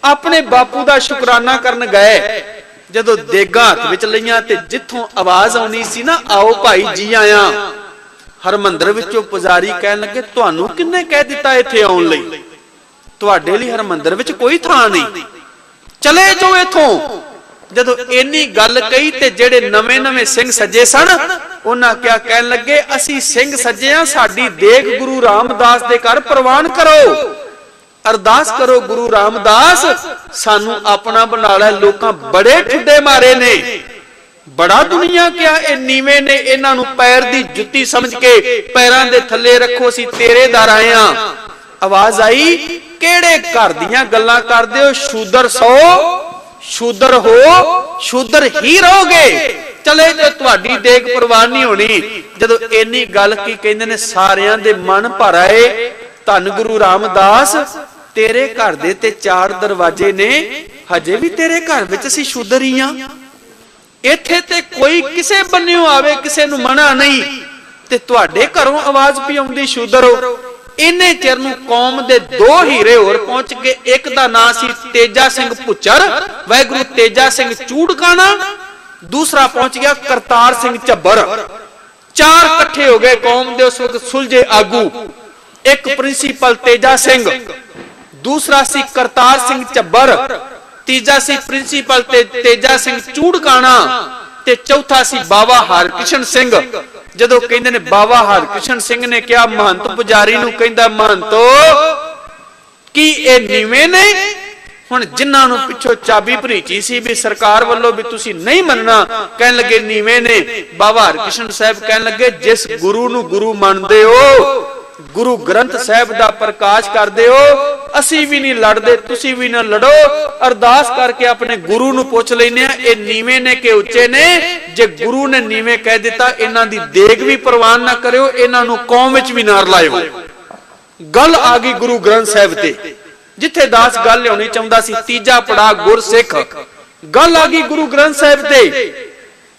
अपने बापू दा शुकराना करन गए, जदों देगां हत्थ विच लईआं ते जिथों आवाज आउणी सी ना, आओ भाई जी आया, हरमंदर विचों पुजारी कहन लगे तुहानूं किन्ने कह दिता इत्थे आउण लई, तुहाडे लई हरमंदर विच कोई थां नहीं, चले जाओ इथों। जदों इन्नी गल कही ते जेड़े नवे नवे सिंह सजे सन, उन्हां क्या कहन लगे असीं सिंह सजे हां, साडी देग गुरु रामदास दे घर प्रवान करो, अरदास करो गुरु रामदास सानू अपना बना लै। लोकां बड़े ठिड्डे मारे ने, बड़ा दुनिया क्या ए नीवे ने, इन्हां नूं पैर दी जुत्ती समझ के पैरां दे थल्ले रखो, असीं तेरे दर आए हां। आवाज आई केड़े घर दियां गल्लां करदे हो, शूदर सो शूदर हो, शूदर ही रहोगे, चले जो तुहाडी देग प्रवान नहीं होनी। जदों इन्नी गल की कहंदे ने सारियां दे मन भर आए, धन गुरु रामदास तेरे घर दे ते 4 दरवाजे ने, हजे भी तेरे घर विच असीं शूदर ही हां, इत्थे ते कोई किसे बन्नियों आवे किसे नूं मना नहीं, ते तुहाडे घरों आवाज भी आउंदी शूदर हो। इन्ने चिर नूं कौम दे 2 हीरे होर पहुंच गए, एक दा नाम सी तेजा सिंह भुच्चर, वाहिगुरु तेजा सिंह चूड़काना, दूसरा पहुंच गया करतार सिंह झब्बर। 4 इकट्ठे हो गए कौम दे उस वक्त सुलझे आगू, एक प्रिंसीपल तेजा सिंह, दूसरा सी करतार सिंह झब्बर, तीजा सी प्रिंसीपल तेजा सिंह चूड़काना, ते चौथा सी बाबा हरकृष्ण सिंह। जदों कहंदे ने बाबा हरकृष्ण सिंह ने कहा महंत पुजारी नूं, कहंदा महंतो की ए नीवे ने, हुण जिन्हां नूं पिछों चाबी भरीची सी भी सरकार वल्लों भी तुसीं नहीं मनना, कहण लगे नीवे ने। बाबा हरकृष्ण साहिब कहण लगे जिस गुरु नूं गुरु मनदे हो, गुरु ग्रंथ साहिब दा प्रकाश करदे हो, असीं भी नहीं लड़दे, तुसीं भी ना लड़ो, अरदास करके अपने गुरु नूं पुछ लैने आ ए नीवे ने कि उच्चे ने। जे गुरु ने नीवे कह दिता इन्हां दी देग भी प्रवान ना करियो, इन्हां नूं कौम विच भी ना रलाइओ। गल आ गई गुरु ग्रंथ साहिब ते, जिथे दास गल लियाउणी चाहुंदा सी, तीजा पड़ा गुरसिख, गल आ गई गुरु ग्रंथ साहिब ते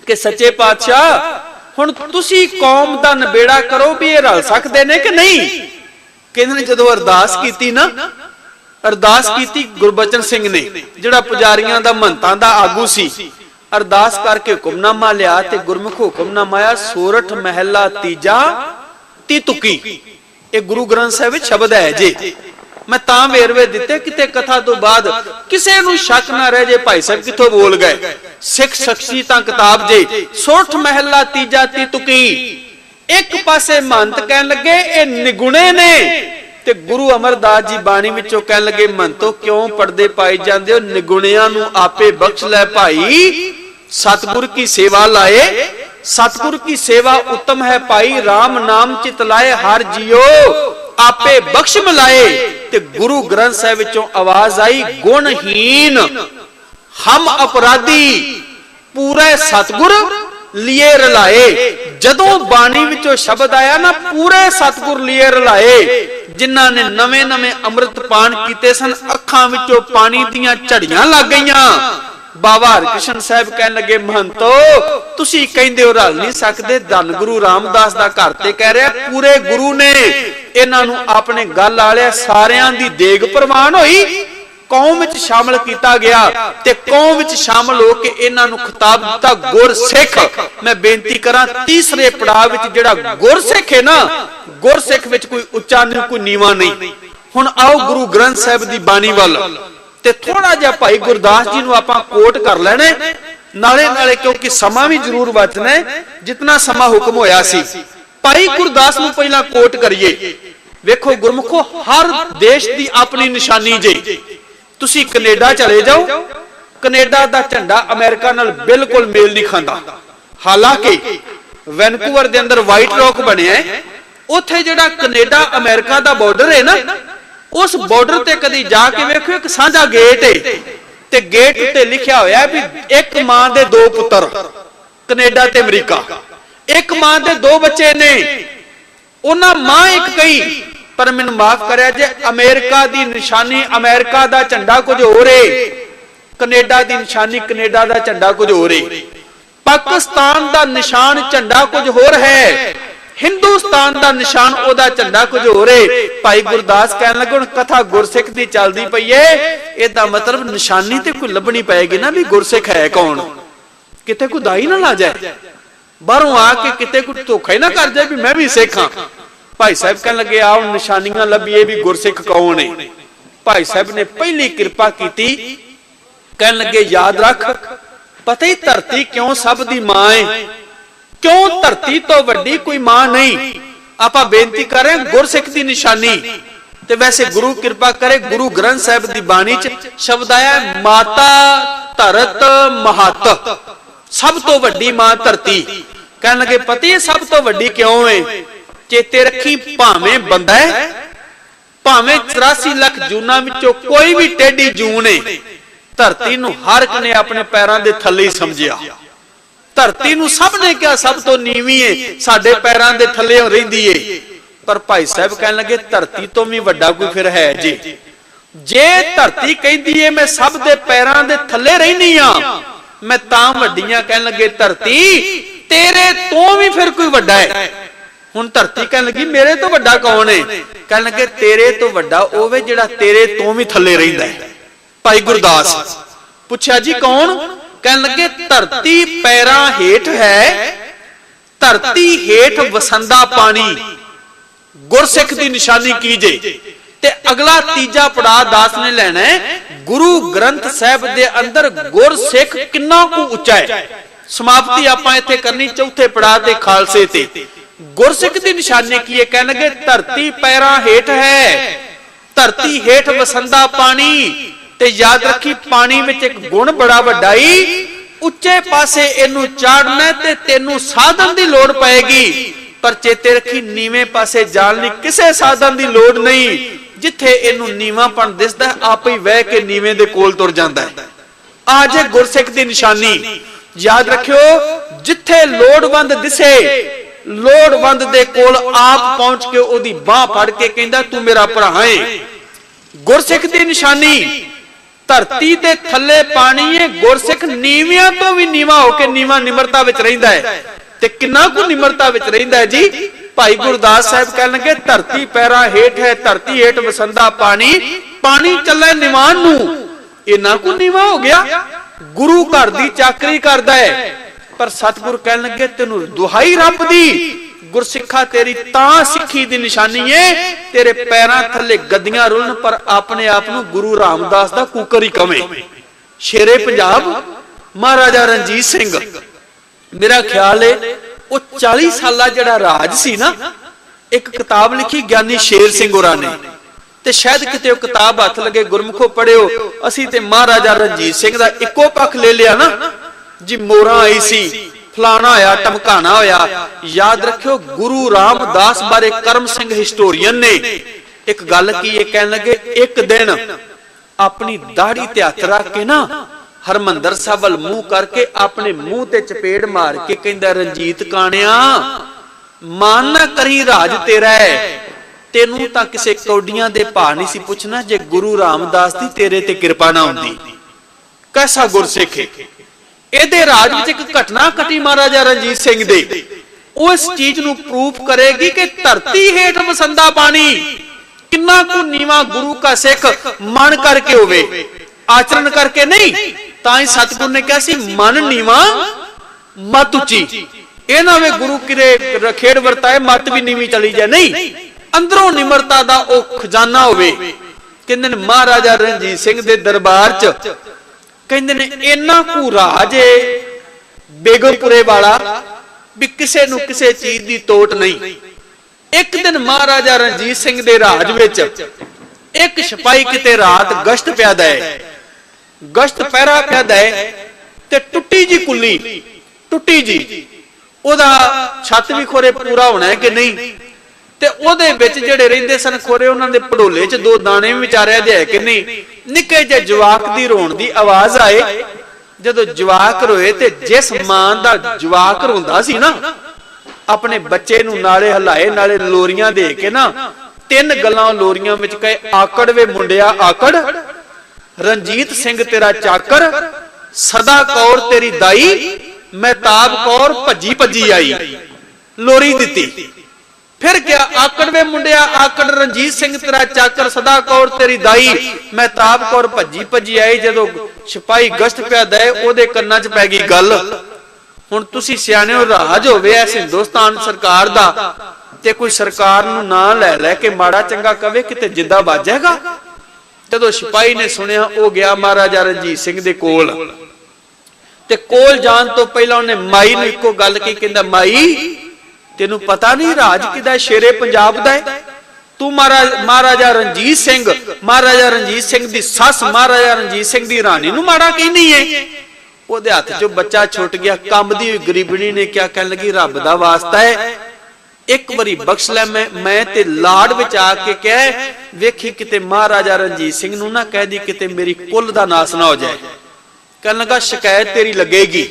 कि सच्चे पातशाह हुण तुसीं कौम दा नबेड़ा करो भी ये रल सकदे ने कि नहीं। कहंदे ने जदों अरदास कीती ना, अरदास कीती गुरबचन सिंह ने जिहड़ा पुजारियां दा महंतां दा आगू सी, अरदास करके हुक्मनामा लिया ते गुरमुख हुक्मनामा आया सोरठ महला तीजा ती तुकी। ये गुरु ग्रंथ साहिब शब्द है जे, मैं तां वेरवे दिते किते कथा तो बाद किसे नूं शक ना रह जे भाई साहब किथों बोल गए। सिख शख्सियतां किताब जे सोरठ महला तीजा ती तुकी। एक पासे महंत कहन लगे ए निगुणे ने, ते गुरु अमरदास जी बाणी विचों कहन लगे महंतो क्यों पड़दे पाई जांदे हो, निगुणियां नूं आपे बख्श लै भाई, सतगुर की सेवा लाए, सतगुर की सेवा उत्तम है पाई, राम नाम चित लाए हर जियो आपे बख्श मिलाए। ते गुरु ग्रंथ साहिब विचों आवाज आई गुणहीन हम अपराधी पूरे सतगुर लिए रलाए। जदों बाणी विचों शब्द आया ना पूरे सतगुर लिए रलाए, जिन्हां ने नवे नवे अमृत पान कीते सन, अखां विचों पानी दीयां झड़ियां लग गईयां। बाबा हरकृष्ण साहिब कहन लगे महंतो तुसीं कहंदे हो रल नहीं सकदे, धन गुरु रामदास दा घर ते कह रहा पूरे गुरु ने इन्हां नूं अपने गल आले सारियां दी देग प्रवान होई, कौम विच शामिल किया गया ते कौम विच शामिल होके इन्हां नूं खिताब दिता गुरसिख। मैं बेनती करा तीसरे पड़ाव विच जिहड़ा गुरसिख है ना, गुरसिख विच कोई उच्चा नहीं कोई नीवा नहीं। हुण आओ गुरु ग्रंथ साहिब दी बाणी वल ते थोड़ा जिहा भाई गुरदास जी नूं आपां कोट कर लैणे नाले नाले क्योंकि समा भी जरूर बचना है, जितना समा हुक्म होया सी। भाई गुरदास नूं पहला कोट करिए। वेखो गुरमुखो, हर देश की अपनी निशानी जे। तुसी कनेडा चले जाओ, कनेडा दा झंडा अमेरिका नाल बिल्कुल मेल नहीं खाता। हालांकि वैनकूवर दे अंदर व्हाइट रॉक बनिया है, उत्थे जिहड़ा कनेडा अमेरिका दा बॉर्डर है ना, उस बॉर्डर ते कदी जाके वेखो, एक साझा गेट है ते गेट उत्ते लिखिया होया भी एक मां दे दो पुत्र, कनेडा ते अमेरिका। एक मां दे दो बच्चे ने, उन्हां मां एक कही, पर मैनू माफ करिया जे अमेरिका दी निशानी अमेरिका दा झंडा कुछ होर है, कनेडा दी निशानी कनेडा दा झंडा कुछ होर है, पाकिस्तान दा निशान झंडा कुछ होर है, हिंदुस्तान दा निशान ओदा झंडा कुछ होर है। भाई गुरदास कहन लगे हुण कथा गुरसिख दी चलदी पई है, इहदा मतलब निशानी ते कोई लभनी पएगी ना भी गुरसिख है कौन, किते कोई दाई ना ला जाए, बाहरों आके किते कोई धोखा ही ना कर जाए भी मैं भी सिख हां। भाई साहब कहन लगे आओ निशानियां लभीए भी गुरसिख कौन है। भाई साहब ने पहली कृपा की, कहन लगे याद रख, पता ही धरती क्यों सब दी मां है, क्यों धरती तो वड्डी कोई मां नहीं। आपां बेनती कर रहे हैं गुरसिख दी निशानी। ते वैसे गुरु कृपा करे, गुरु ग्रंथ साहिब दी बाणी च शब्द आया माता धरत महत, सब तो वड्डी मां धरती। कहन लगे पता है सब तो वड्डी क्यों है, चेते रखी भावें बंदा है, भावें 84 लाख जूना विचों कोई भी टेढ़ी जून है, धरती नूं हर एक ने अपने पैरों के थले समझिया। धरती नूं सब ने क्या सब तो नीवी है, साडे पैरों के थले रहिंदी है। पर भाई साहब कहन लगे धरती तो भी वड्डा कोई फिर है जी। जे धरती कहती है मैं सब दे पैरों के थले रहनी हां, मैं तां वड्डियां। कहन लगे धरती तेरे तो भी फिर कोई वड्डा है। हुण धरती कहन लगी मेरे तो वड्डा कौन है, कहन लगे तेरे तो वड्डा ओवे जिहड़ा तेरे तो भी थले रहिंदा है। भाई गुरदास पूछा जी कौन, कहन लगे धरती पैरां हेठ है, धरती हेठ वसंदा पानी, गुरसिख दी निशानी कीजे। ते अगला तीजा पड़ाव दास ने लेना है, गुरु ग्रंथ साहिब दे अंदर गुरसिख किन्ना कु उच्चा है। समाप्ति आपां इत्थे करनी चौथे पड़ाव दे खालसे ते। गुरसिख दी निशानी की है, कहन लगे धरती पैरां हेठ है, धरती हेठ वसंदा पानी। ते याद रखी पानी विच एक गुण बड़ा वड्डाई, उच्चे पासे इनू चाड़ना ते तेनू साधन दी लोड़ पएगी, पर चेते रखी नीवें पासे जाण लई किसे साधन दी लोड़ नहीं। जिथे इनू नीवापन दिसदा है आप ही वह के नीवें दे कोल तुर जांदा है। आज है गुरसिख दी निशानी। याद रखियो जिथे लोड़वंद दिसे, लोड़वंद दे कोल आप पहुंच के ओदी बाह फड़ के कहंदा तू मेरा भरा है। गुरसिख दी निशानी धरती दे थले पानी है, गुरसिख नीवियां तो भी नीवा होके नीवा निमरता विच रहिंदा है। ते किन्ना कु निमरता विच रहिंदा है जी। भाई गुरदास साहिब कहन लगे धरती पैरां हेठ है, धरती हेठ वसंदा पानी, पानी चले निवान नू, इन्ना कु नीवा हो गया। गुरु घर दी चाकरी करदा है, पर सतगुरु कहन लगे तेनू दुहाई रब दी, गुरसिखा तेरी तां सिक्खी दी निशानी है, तेरे पैरां थले गद्दियां रुलन पर अपने आप नू गुरु रामदास दा कुकर ही कवे। शेरे पंजाब महाराजा रणजीत सिंह, मेरा ख्याल है वो 40 साला जिहड़ा राज सी ना, एक किताब लिखी ज्ञानी शेर सिंह होरां ने, ते शायद किते वो किताब हथ लगे गुरमुखो पढ़ियो। असी ते महाराजा रणजीत सिंह दा इक्को पक्ष ले लिया ना जी, मोरां आई सी, फलाना होया, टमकाना होया। याद रखियो गुरु रामदास बारे करम सिंह हिस्टोरियन ने एक गल की, कहन लगे एक दिन अपनी दाढ़ी ते हथ रख के ना हरमंदर साहब वल मुंह करके अपने मुंह ते चपेड़ मार के कहंदा रंजीत काणिया मान ना करी राज तेरा है, तेनू तां किसे कौडियां दे भाव नहीं सी पुछना जे गुरु रामदास दी तेरे ते कृपा ना हुंदी। कैसा गुरसिख है। ਇਹਦੇ ਰਾਜ ਵਿੱਚ ਇੱਕ ਘਟਨਾ ਘਟੀ महाराजा रणजीत सिंह दे, उस चीज ਨੂੰ प्रूफ करेगी कि धरती हेठ वसंदा पानी किन्ना को नीवा गुरु का सिख मन करके होवे, आचरण करके नहीं। ताई सतगुरु ने कहा सी मन नीवा मत उची, ये ना वे गुरु किरे रखेड़ वरताए मत भी नीवी चली जाए, नहीं अंदरों निमरता दा ओ खजाना होवे। कहंदे ने महाराजा रणजीत सिंह दे दरबार च कहंदे ने इन्ना कु राज बेगमपुरे वाला भी किसे नूं किसे चीज दी तोट नहीं। एक दिन महाराजा रणजीत सिंह दे राज विच एक सिपाही किते रात गश्त पिया दे, गश्त पहरा पिया दे ते टुट्टी जी कुल्ली, टुट्टी जी ओदा छत भी खोरे पूरा होना है कि नहीं, ते ओदे विच जेड़े रहिंदे सन खोरे उन्हां दे पड़ोले च दो दाने भी विचारिया दे है कि नहीं। निक्के जे जवाक दी रोण दी आवाज आए, जदों जवाक रोए ते जिस मां दा जवाक रोंदा सी ना, अपने बच्चे नूं नाले हलाए नाले लोरियां दे के ना, तीन गल्लां लोरियां विच कहे, आकड़ वे मुंडिया आकड़, रणजीत सिंह तेरा चाकर, सदा कौर तेरी दाई, महताब कौर भज्जी भज्जी आई। लोरी दिती। फिर क्या, आकड़ वे मुंडिया आकड़, रणजीत सिंह तेरा चाकर, सदा कौर तेरी दाई, महताब कौर भज्जी भज्जी आई। जदों सिपाही गश्त पिया दे ओदे कन्नां च पै गई गल। हुण तुसीं सियाणे हो, राज होवे इस हिंदुस्तान सरकार दा ते कोई सरकार नूं ना लै लै के माड़ा चंगा कवे, किते जिंदा वाजेगा। जदों सिपाही ने सुनिया, ओ गया महाराजा रणजीत सिंह दे कोल, ते कोल जाण तो पहला उन्हें माई नूं इक्को गल कही, कहंदा माई तेनू पता नहीं राज किदा, शेरे पंजाब दा है, तू महाराजा रणजीत सिंह, महाराजा रणजीत सिंह दी सस महाराजा रणजीत सिंह दी रानी नूं माड़ा कहनी है। ओदे हत्थ चों बच्चा छुट गया। कंबदी हुई गरीबणी ने क्या कहन लगी, रब दा वास्ता है एक बारी बख्श लै, मैं ते लाड़ विच आके कह वेखी किते महाराजा रणजीत सिंह नूं ना कह दी किते मेरी कुल दा नास ना हो जाए। कहन लगा शिकायत तेरी लगेगी।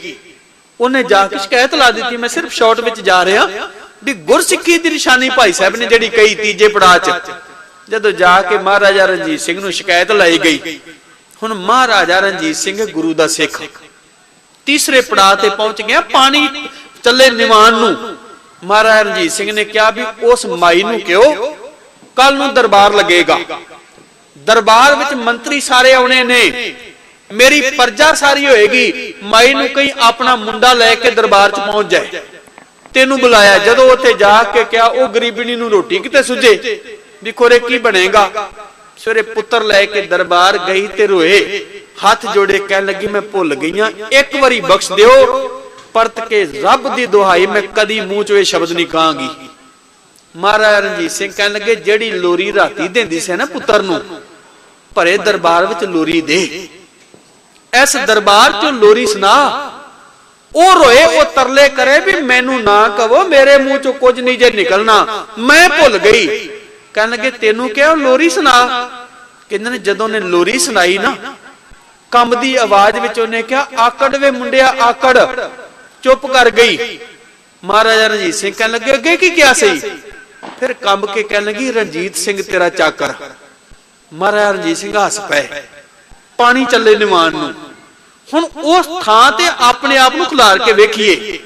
उन्हें जाके शिकायत ला दी। मैं सिर्फ शॉर्ट विच जा रहा भी गुरसिੱਖੀ दी निशानी भाई साहब ने जिहड़ी कही तीजे पड़ाव च, जदों जाके महाराजा रणजीत सिंह नूं शिकायत लाई गई। हुण महाराजा रणजीत सिंह गुरु दा सिख तीसरे पड़ाव ते पहुंच गया। पानी चले निवान नूं। महाराजा रणजीत सिंह ने कहा भी उस माई नूं कहो कल नूं दरबार लगेगा, दरबार विच मंत्री सारे आउणे ने, मेरी प्रजा सारी होएगी, माई नूं कहीं अपना मुंडा लैके दरबार च पहुंच जाए, तेनू बुलाया। जदों उत्थे जाके क्या ओ गरीबणी नूं रोटी किते सुझे भी खोरे की बनेगा। सवेरे पुत्र लैके दरबार गई ते रोए, हाथ जोड़े कहन लगी मैं भुल गई हां, एक बारी बख्श दिओ, परत के रब दी दुहाई मैं कदी मूंह चों शब्द नहीं कहांगी। महाराजा रणजीत सिंह कहन लगे जेड़ी लोरी राती देंदी सी ना पुत्र नूं, भरे दरबार विच लोरी दे, इस दरबार चो लोरी सुना। ओ रोए, ओ तरले करे भी मैनू ना कहो, मेरे मुंह चो कुछ नहीं जे निकलना, मैं भुल गई। कहन लगे तेनू क्या लोरी सुना। कहंदे ने जदों ने लोरी सुनाई ना, कंबदी आवाज विच उन्हें क्या, आकड़ वे मुंडिया आकड़, चुप कर गई। महाराजा रणजीत सिंह कहन लगे अगे की क्या सही। फिर कंब के कहन लगी रणजीत सिंह तेरा चाकर। महाराजा रणजीत सिंह हस पे। पानी चले निवान नूं। हुण उस थां ते अपने आप नूं खिलार के वेखीए।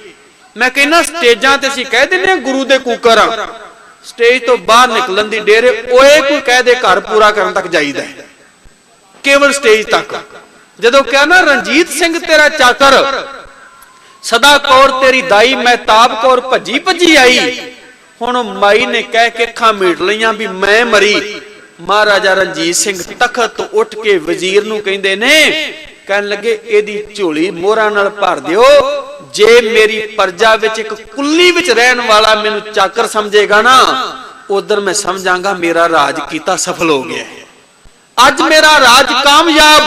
मैं कहना स्टेजां ते असीं कह दिंदे हां गुरु दे कूकर आ, स्टेज तो बाहर निकलन दी डेरे ओए कोई कह दे घर पूरा करन तक जाईदा है, केवल स्टेज तक। जदों कहना रणजीत सिंह तेरा चाकर, सदा कौर तेरी दाई, महताब कौर भज्जी भज्जी आई। हुण माई ने कह के अखां मीट लईआं भी मैं मरी। महाराजा रणजीत सिंह तखत तो उठ के वजीर नूं कहंदे ने, कहन लगे एदी झोली मोहरां नाल भर दिओ, जे मेरी प्रजा विच एक कुल्ली विच रहन वाला मैनूं चाकर समझेगा ना, उधर मैं समझांगा मेरा राज कीता सफल हो गया है। अज मेरा राज कामयाब,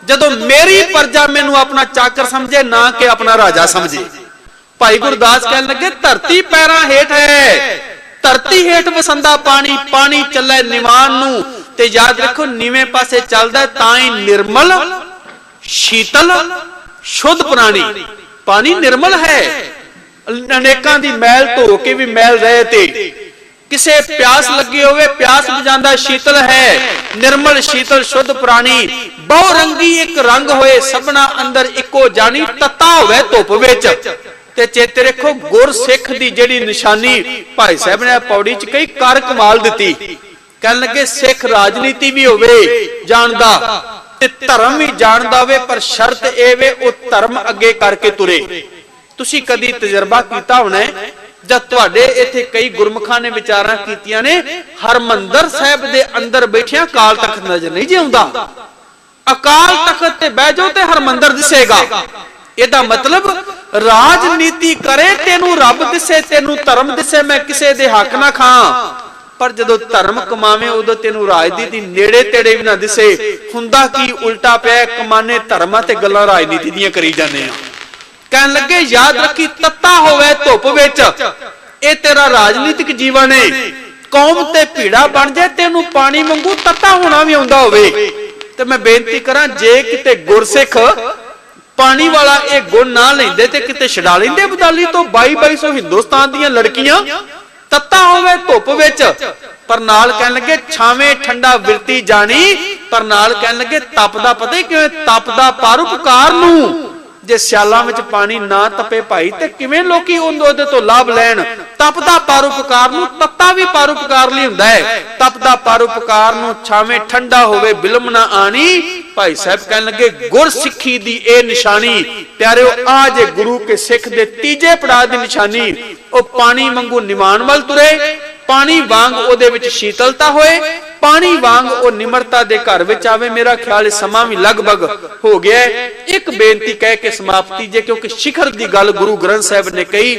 जदों मेरी प्रजा मैनूं अपना चाकर समझे ना कि अपना राजा समझे। भाई गुरदास कहन लगे धरती पैरां हेठ है, धरती हेठ वसंदा पानी, पानी चले निवान नूं, ते याद रखो नीवें पासे चलदा तां ही निर्मल शीतल शुद्ध प्राणी। पानी निर्मल है, अनेकां दी मैल धो के भी मैल रहे ते, किसे प्यास लगी होवे प्यास बुझांदा शीतल है, निर्मल शीतल शुद्ध प्राणी। बहुरंगी एक रंग होए सबना अंदर इको जानी, तत्ता होवे धुप विच। ते चेते रखो गुर सिख दी जेड़ी निशानी भाई साहब ने पौड़ी च कई कर कमाल दिती। कहन लगे सिख राजनीति भी होवे जानदा ते धर्म भी जानदा होवे, पर शर्त ए वे ओ धर्म अगे करके तुरे। तुसी कदी तजर्बा कीता होना है जद तुहाडे इत्थे कई गुरमुखां ने विचारां कीतियां ने, हरमंदर साहिब दे अंदर बैठिया अकाल तख्त नजर नहीं जिउंदा। अकाल तख्त ते बह जाओ ते हरमंदर दिसेगा। ਇਹਦਾ मतलब राजनीति करे तेनू रब दिसे, तेनू धर्म दिसे, मैं किसे दे हक ना खां। पर जदों धर्म कमावे उदों तेनू राजनीति नेड़े तेड़े भी ना दिसे। हुंदा की उल्टा पिया, कमाने धर्मां ते गल्लां राजनीति दीयां करी जाने आ। कहन लगे याद रखी, तत्ता होवे धुप विच, ये तेरा राजनीतिक जीवन है। कौम ते भीड़ा बन जाए, तेनू पानी वांगू तत्ता होना भी आउंदा होवे। ते मैं बेनती करां, जे किते गुरसिख पानी वाला ये गुण ना लेंदे ते किते छड़ा लेंदे बदाली तो 2200 हिंदुस्तान दीयां लड़कियां। तत्ता होवे धुप विच, पर नाल कहन लगे छावे ठंडा विरती जानी, पर नाल कहन लगे तपदा पता किवें तपदा परोपकार नूं। जे सियालां विच पानी ना तपे भाई ते किवें लोकी ਉਹਦੇ ਤੋਂ लाभ लैण। तपदा परोपकार नूं, तत्ता भी परोपकार लई हुंदा है। तपदा परोपकार नूं छावे ठंडा होवे बिलम ना आनी। भाई साहब कहन लगे गुर सिੱਖੀ दी ए निशानी। प्यारेओ आ जे गुरु के सिख दे तीजे पड़ाव दी निशानी। ओ पानी वांगू निमान वल तुरे, पानी वांग ਉਹਦੇ ਵਿੱਚ शीतलता होए, पानी वांग ਉਹ निमरता दे घर विच आवे। मेरा ख्याल समा भी लगभग हो गया है। एक बेनती कह के समाप्ति जे, क्योंकि शिखर दी गल गुरु ग्रंथ साहिब ने कही।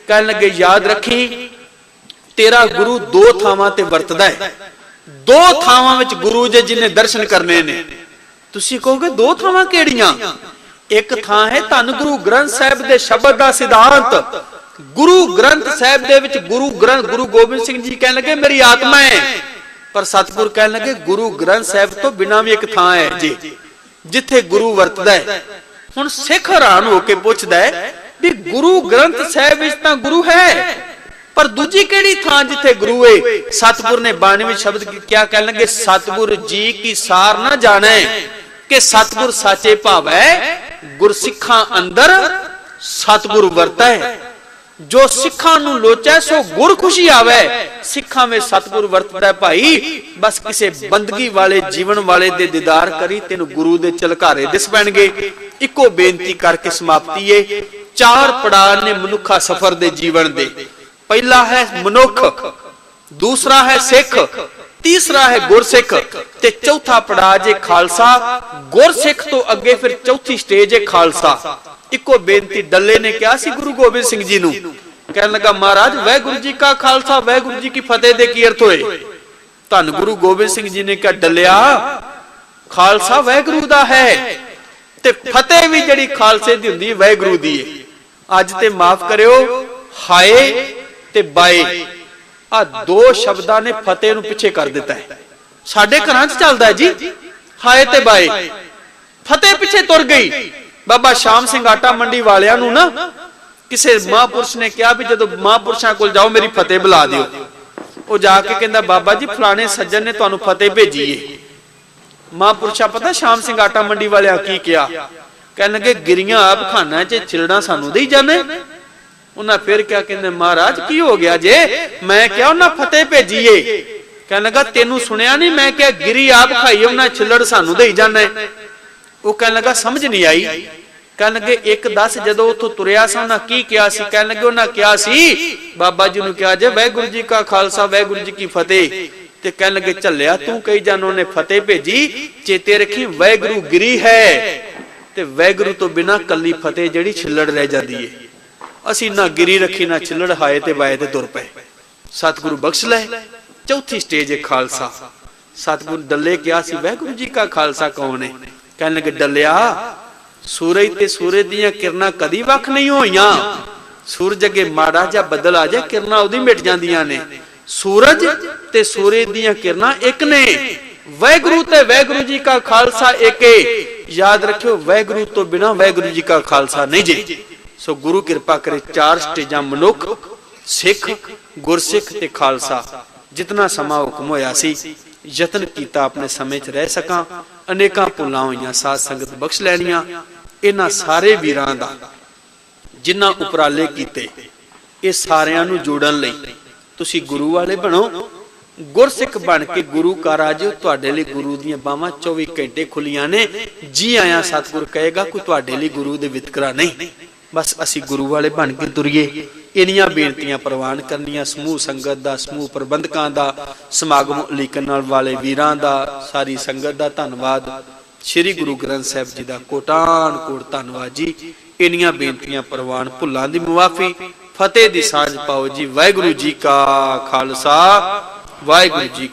कहन लगे याद रखी, तेरा गुरु दो थावां ते वरतदा है। दो थावां विच गुरु जे जिन्हें दर्शन करने ने। तुसी कहोगे दो थावां किहड़ियां? एक थां है धन गुरु ग्रंथ साहिब दे शब्द दा सिद्धांत। गुरु ग्रंथ साहिब दे विच गुरु गोबिंद सिंह जी कहन लगे मेरी आत्मा है। पर सतगुर कहन लगे गुरु ग्रंथ साहिब तो बिना भी एक थां है जी, जिथे गुरु वरतदा है। हुण सिख हैरान होके पुछदा है भी गुरु ग्रंथ साहिब विच तां गुरु है, पर दूजी किहड़ी थां जिथे गुरु है? सतगुर ने 92वें शब्द क्या कहन लगे, सतगुर जी की सार ना जाने कि सतगुर साचे भावै। गुरसिखां अंदर सतगुर वरता है। जो सिखां नूं लोचै सो गुर खुशी आवे। सिखां में सतगुर वरतदा भाई। बस किसे बंदगी वाले जीवन वाले दे दीदार करी, तेनू गुरु दे चलकारे दिस पैणगे। इको बेनती करके समाप्ति है। 4 पड़ाव ने मनुखा सफर दे जीवन दे। पहला है मनुख, दूसरा है सिख, तीसरा है गुरसिख ते चौथा पड़ाव जे खालसा। गुरसिख तो अगे फिर चौथी स्टेज है खालसा। इको बेनती डल्ले ने कहा सी गुरु गोबिंद सिंह जी नूं। कहन लगा महाराज वाहिगुरू जी का खालसा वाहिगुरू जी की फतेह दे की अर्थ होए? धन गुरु गोबिंद सिंह जी ने कहा डल्लिया खालसा वाहिगुरू दा है ते फतेह भी जिहड़ी खालसे दी हुंदी वाहिगुरू दी है। अज ते माफ करियो, हाय ते बाए आ दो शब्दां ने फतेह नूं पिछे कर दिता है। साडे घरां च चलदा है जी हाय ते बाए, फतेह पिछे तुर गई। बाबा श्याम सिंह आटा मंडी वालियां नूं ना किसे महापुरुष ने कहा भी जदों महापुरुषां कोल जाओ मेरी फतेह बुला दिओ। ਉਹ जाके कहंदा बाबा जी फलाने सज्जन ने तुहानूं फतेह भेजी है। महापुरुषा पता श्याम सिंह आटा मंडी वालियां की किया? कहन लगे गिरियां आप खाना च छिलड़ा सानू देई जाने। उन्हां फिर क्या कहंदे महाराज की हो गया जे? मैं क्या उन्हां फतेह भेजी है। कहन लगा तेनू सुनिया नहीं, मैं क्या गिरी आप खाई उन्हां छिलड़ सानू देई जाने। वो कहन लगा समझ नहीं आई। कहन लगे एक दस जदों उथों तुरिया सा उन्हां की किया सी? कहन लगे उन्हां किया सी बाबा जी नूं किहा जे वाहिगुरू जी का खालसा वाहिगुरू जी की फतेह। ते कहन लगे झल्लिया तू कई जानो ने फतेह भेजी, चेते रखी वाहिगुरू गिरी है ते वाहिगुरू तो बिना कली फतेह जिहड़ी छिल्लड़ रह जाती है। असीं ना गिरी रखी ना छिल्लड़, हाए ते बाए ते तुर पए। सतगुरु बख्श ले। चौथी स्टेज है खालसा। सतगुरु डल्ले किया सी वाहिगुरू जी का खालसा कौन है? कहन लगे डल्लिया सूरज ते सूरज दीयां किरणां कदी वख नहीं होईयां। सूरज अगे माड़ा जा बदल आ जाए किरणां उदी मिट जांदियां ने। सूरज ते सूरज दीयां किरणां एक ने। वाहिगुरू ते वाहिगुरू जी का खालसा एक है। याद रखियो वाहिगुरू तो बिना वाहिगुरू जी का खालसा नहीं जे। सो गुरु कृपा करे 4 स्टेजां मनुख, सिख, गुरसिख ते खालसा। जितना समा हुक्म होया सी यतन किया अपने समय च रह सकां। अनेकां भुलां होईयां साध संगत बख्श लैणियां। इन्हां सारे वीरां दा जिन्हां उपराले कीते ये सारियां नूं जोड़न लई तुसीं गुरु वाले बनो। गुरसिख बन के गुरु घर आ जाओ। तुहाडे लई गुरु दीयां बाहां 24 घंटे खुलियां ने। जी आया सतगुर कहेगा कोई तुहाडे लई गुरु दे वितकरा नहीं। बस असीं गुरु वाले बन के तुरीए। इन्नियां बेनतियां प्रवान करनियां समूह संगत दा, समूह प्रबंधकां दा, समागम उलीकन वाले वीरां दा, सारी संगत दा धन्नवाद। श्री गुरु ग्रंथ साहिब जी दा कोटान कोट धन्नवाद जी। इन्नियां बेनतियां प्रवान, भुल्लां दी मुआफी, फतेह दी साझ पाओ जी। वाहिगुरू जी का खालसा, वाहिगुरू जी